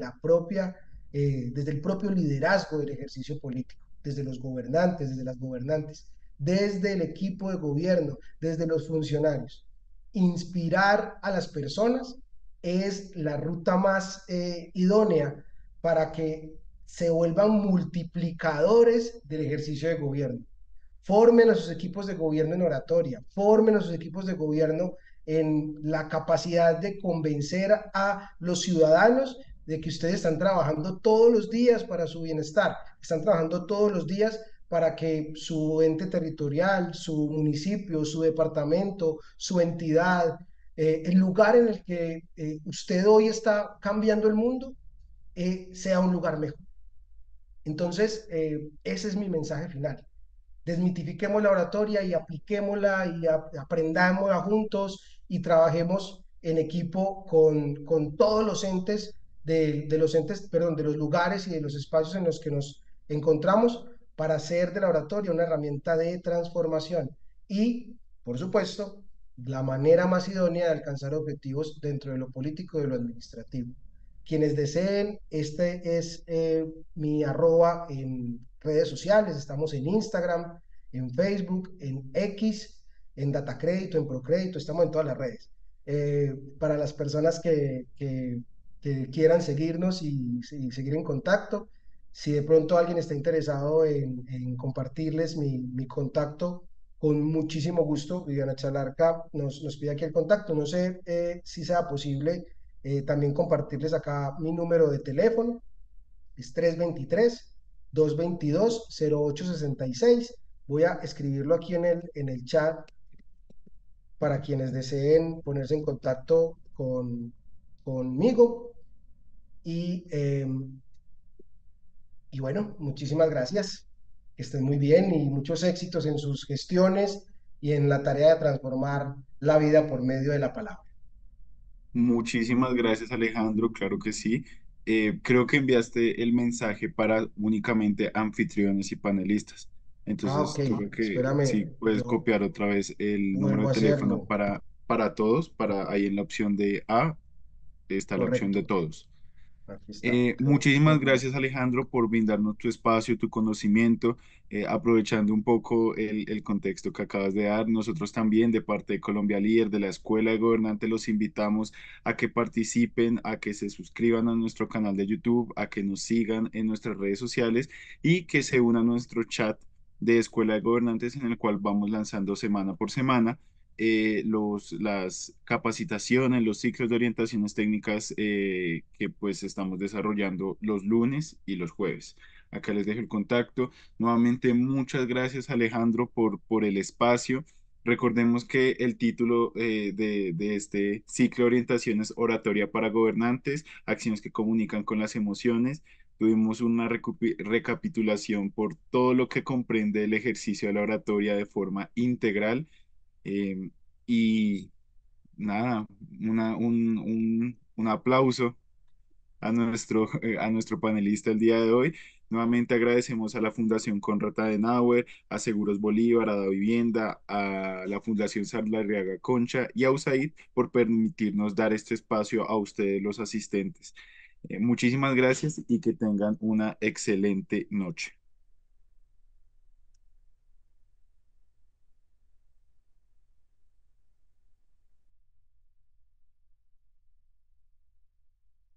el propio liderazgo del ejercicio político, desde los gobernantes, desde las gobernantes. desde el equipo de gobierno, desde los funcionarios. Inspirar a las personas es la ruta más idónea para que se vuelvan multiplicadores del ejercicio de gobierno. Formen a sus equipos de gobierno en oratoria, formen a sus equipos de gobierno en la capacidad de convencer a los ciudadanos de que ustedes están trabajando todos los días para su bienestar, están trabajando todos los días para que su ente territorial, su municipio, su departamento, su entidad, el lugar en el que usted hoy está cambiando el mundo, sea un lugar mejor. Entonces, ese es mi mensaje final. Desmitifiquemos la oratoria y apliquémosla y aprendámosla juntos y trabajemos en equipo con todos los entes de los entes, perdón, de los lugares y de los espacios en los que nos encontramos para hacer de la oratoria una herramienta de transformación y, por supuesto, la manera más idónea de alcanzar objetivos dentro de lo político y de lo administrativo. Quienes deseen, este es mi arroba en redes sociales, estamos en Instagram, en Facebook, en X, en Datacrédito, en Procrédito, estamos en todas las redes. Para las personas que quieran seguirnos y seguir en contacto, si de pronto alguien está interesado en compartirles mi contacto, con muchísimo gusto, Viviana Chalarca nos pide aquí el contacto. No sé si sea posible también compartirles acá mi número de teléfono, es 323-222-0866. Voy a escribirlo aquí en el chat para quienes deseen ponerse en contacto conmigo. Y bueno, muchísimas gracias. Que estén muy bien y muchos éxitos en sus gestiones y en la tarea de transformar la vida por medio de la palabra.
Muchísimas gracias, Alejandro. Claro que sí. Creo que enviaste el mensaje para únicamente anfitriones y panelistas.
Ah, ok.
Entonces, creo que sí
Espérame,
puedes
yo
copiar otra vez el número
vuelvo
de
a
teléfono
hacerlo.
para todos. Ahí en la opción de A está la opción de
Correcto.
todos.
Aquí está.
Muchísimas gracias, Alejandro, por brindarnos tu espacio, tu conocimiento, aprovechando un poco el contexto que acabas de dar. Nosotros también, de parte de Colombia Líder, de la Escuela de Gobernantes, los invitamos a que participen, a que se suscriban a nuestro canal de YouTube, a que nos sigan en nuestras redes sociales y que se unan a nuestro chat de Escuela de Gobernantes, en el cual vamos lanzando semana por semana las capacitaciones, los ciclos de orientaciones técnicas que pues estamos desarrollando los lunes y los jueves. Acá les dejo el contacto. Nuevamente, muchas gracias, Alejandro, por el espacio. Recordemos que el título de este ciclo de orientación es Oratoria para Gobernantes, acciones que comunican con las emociones. Tuvimos una recapitulación por todo lo que comprende el ejercicio de la oratoria de forma integral. Eh, y nada, un aplauso a nuestro panelista el día de hoy. Nuevamente agradecemos a la Fundación Konrad Adenauer, a Seguros Bolívar, a Da Vivienda, a la Fundación Saldarriaga Concha y a USAID por permitirnos dar este espacio a ustedes, los asistentes. Muchísimas gracias y que tengan una excelente noche.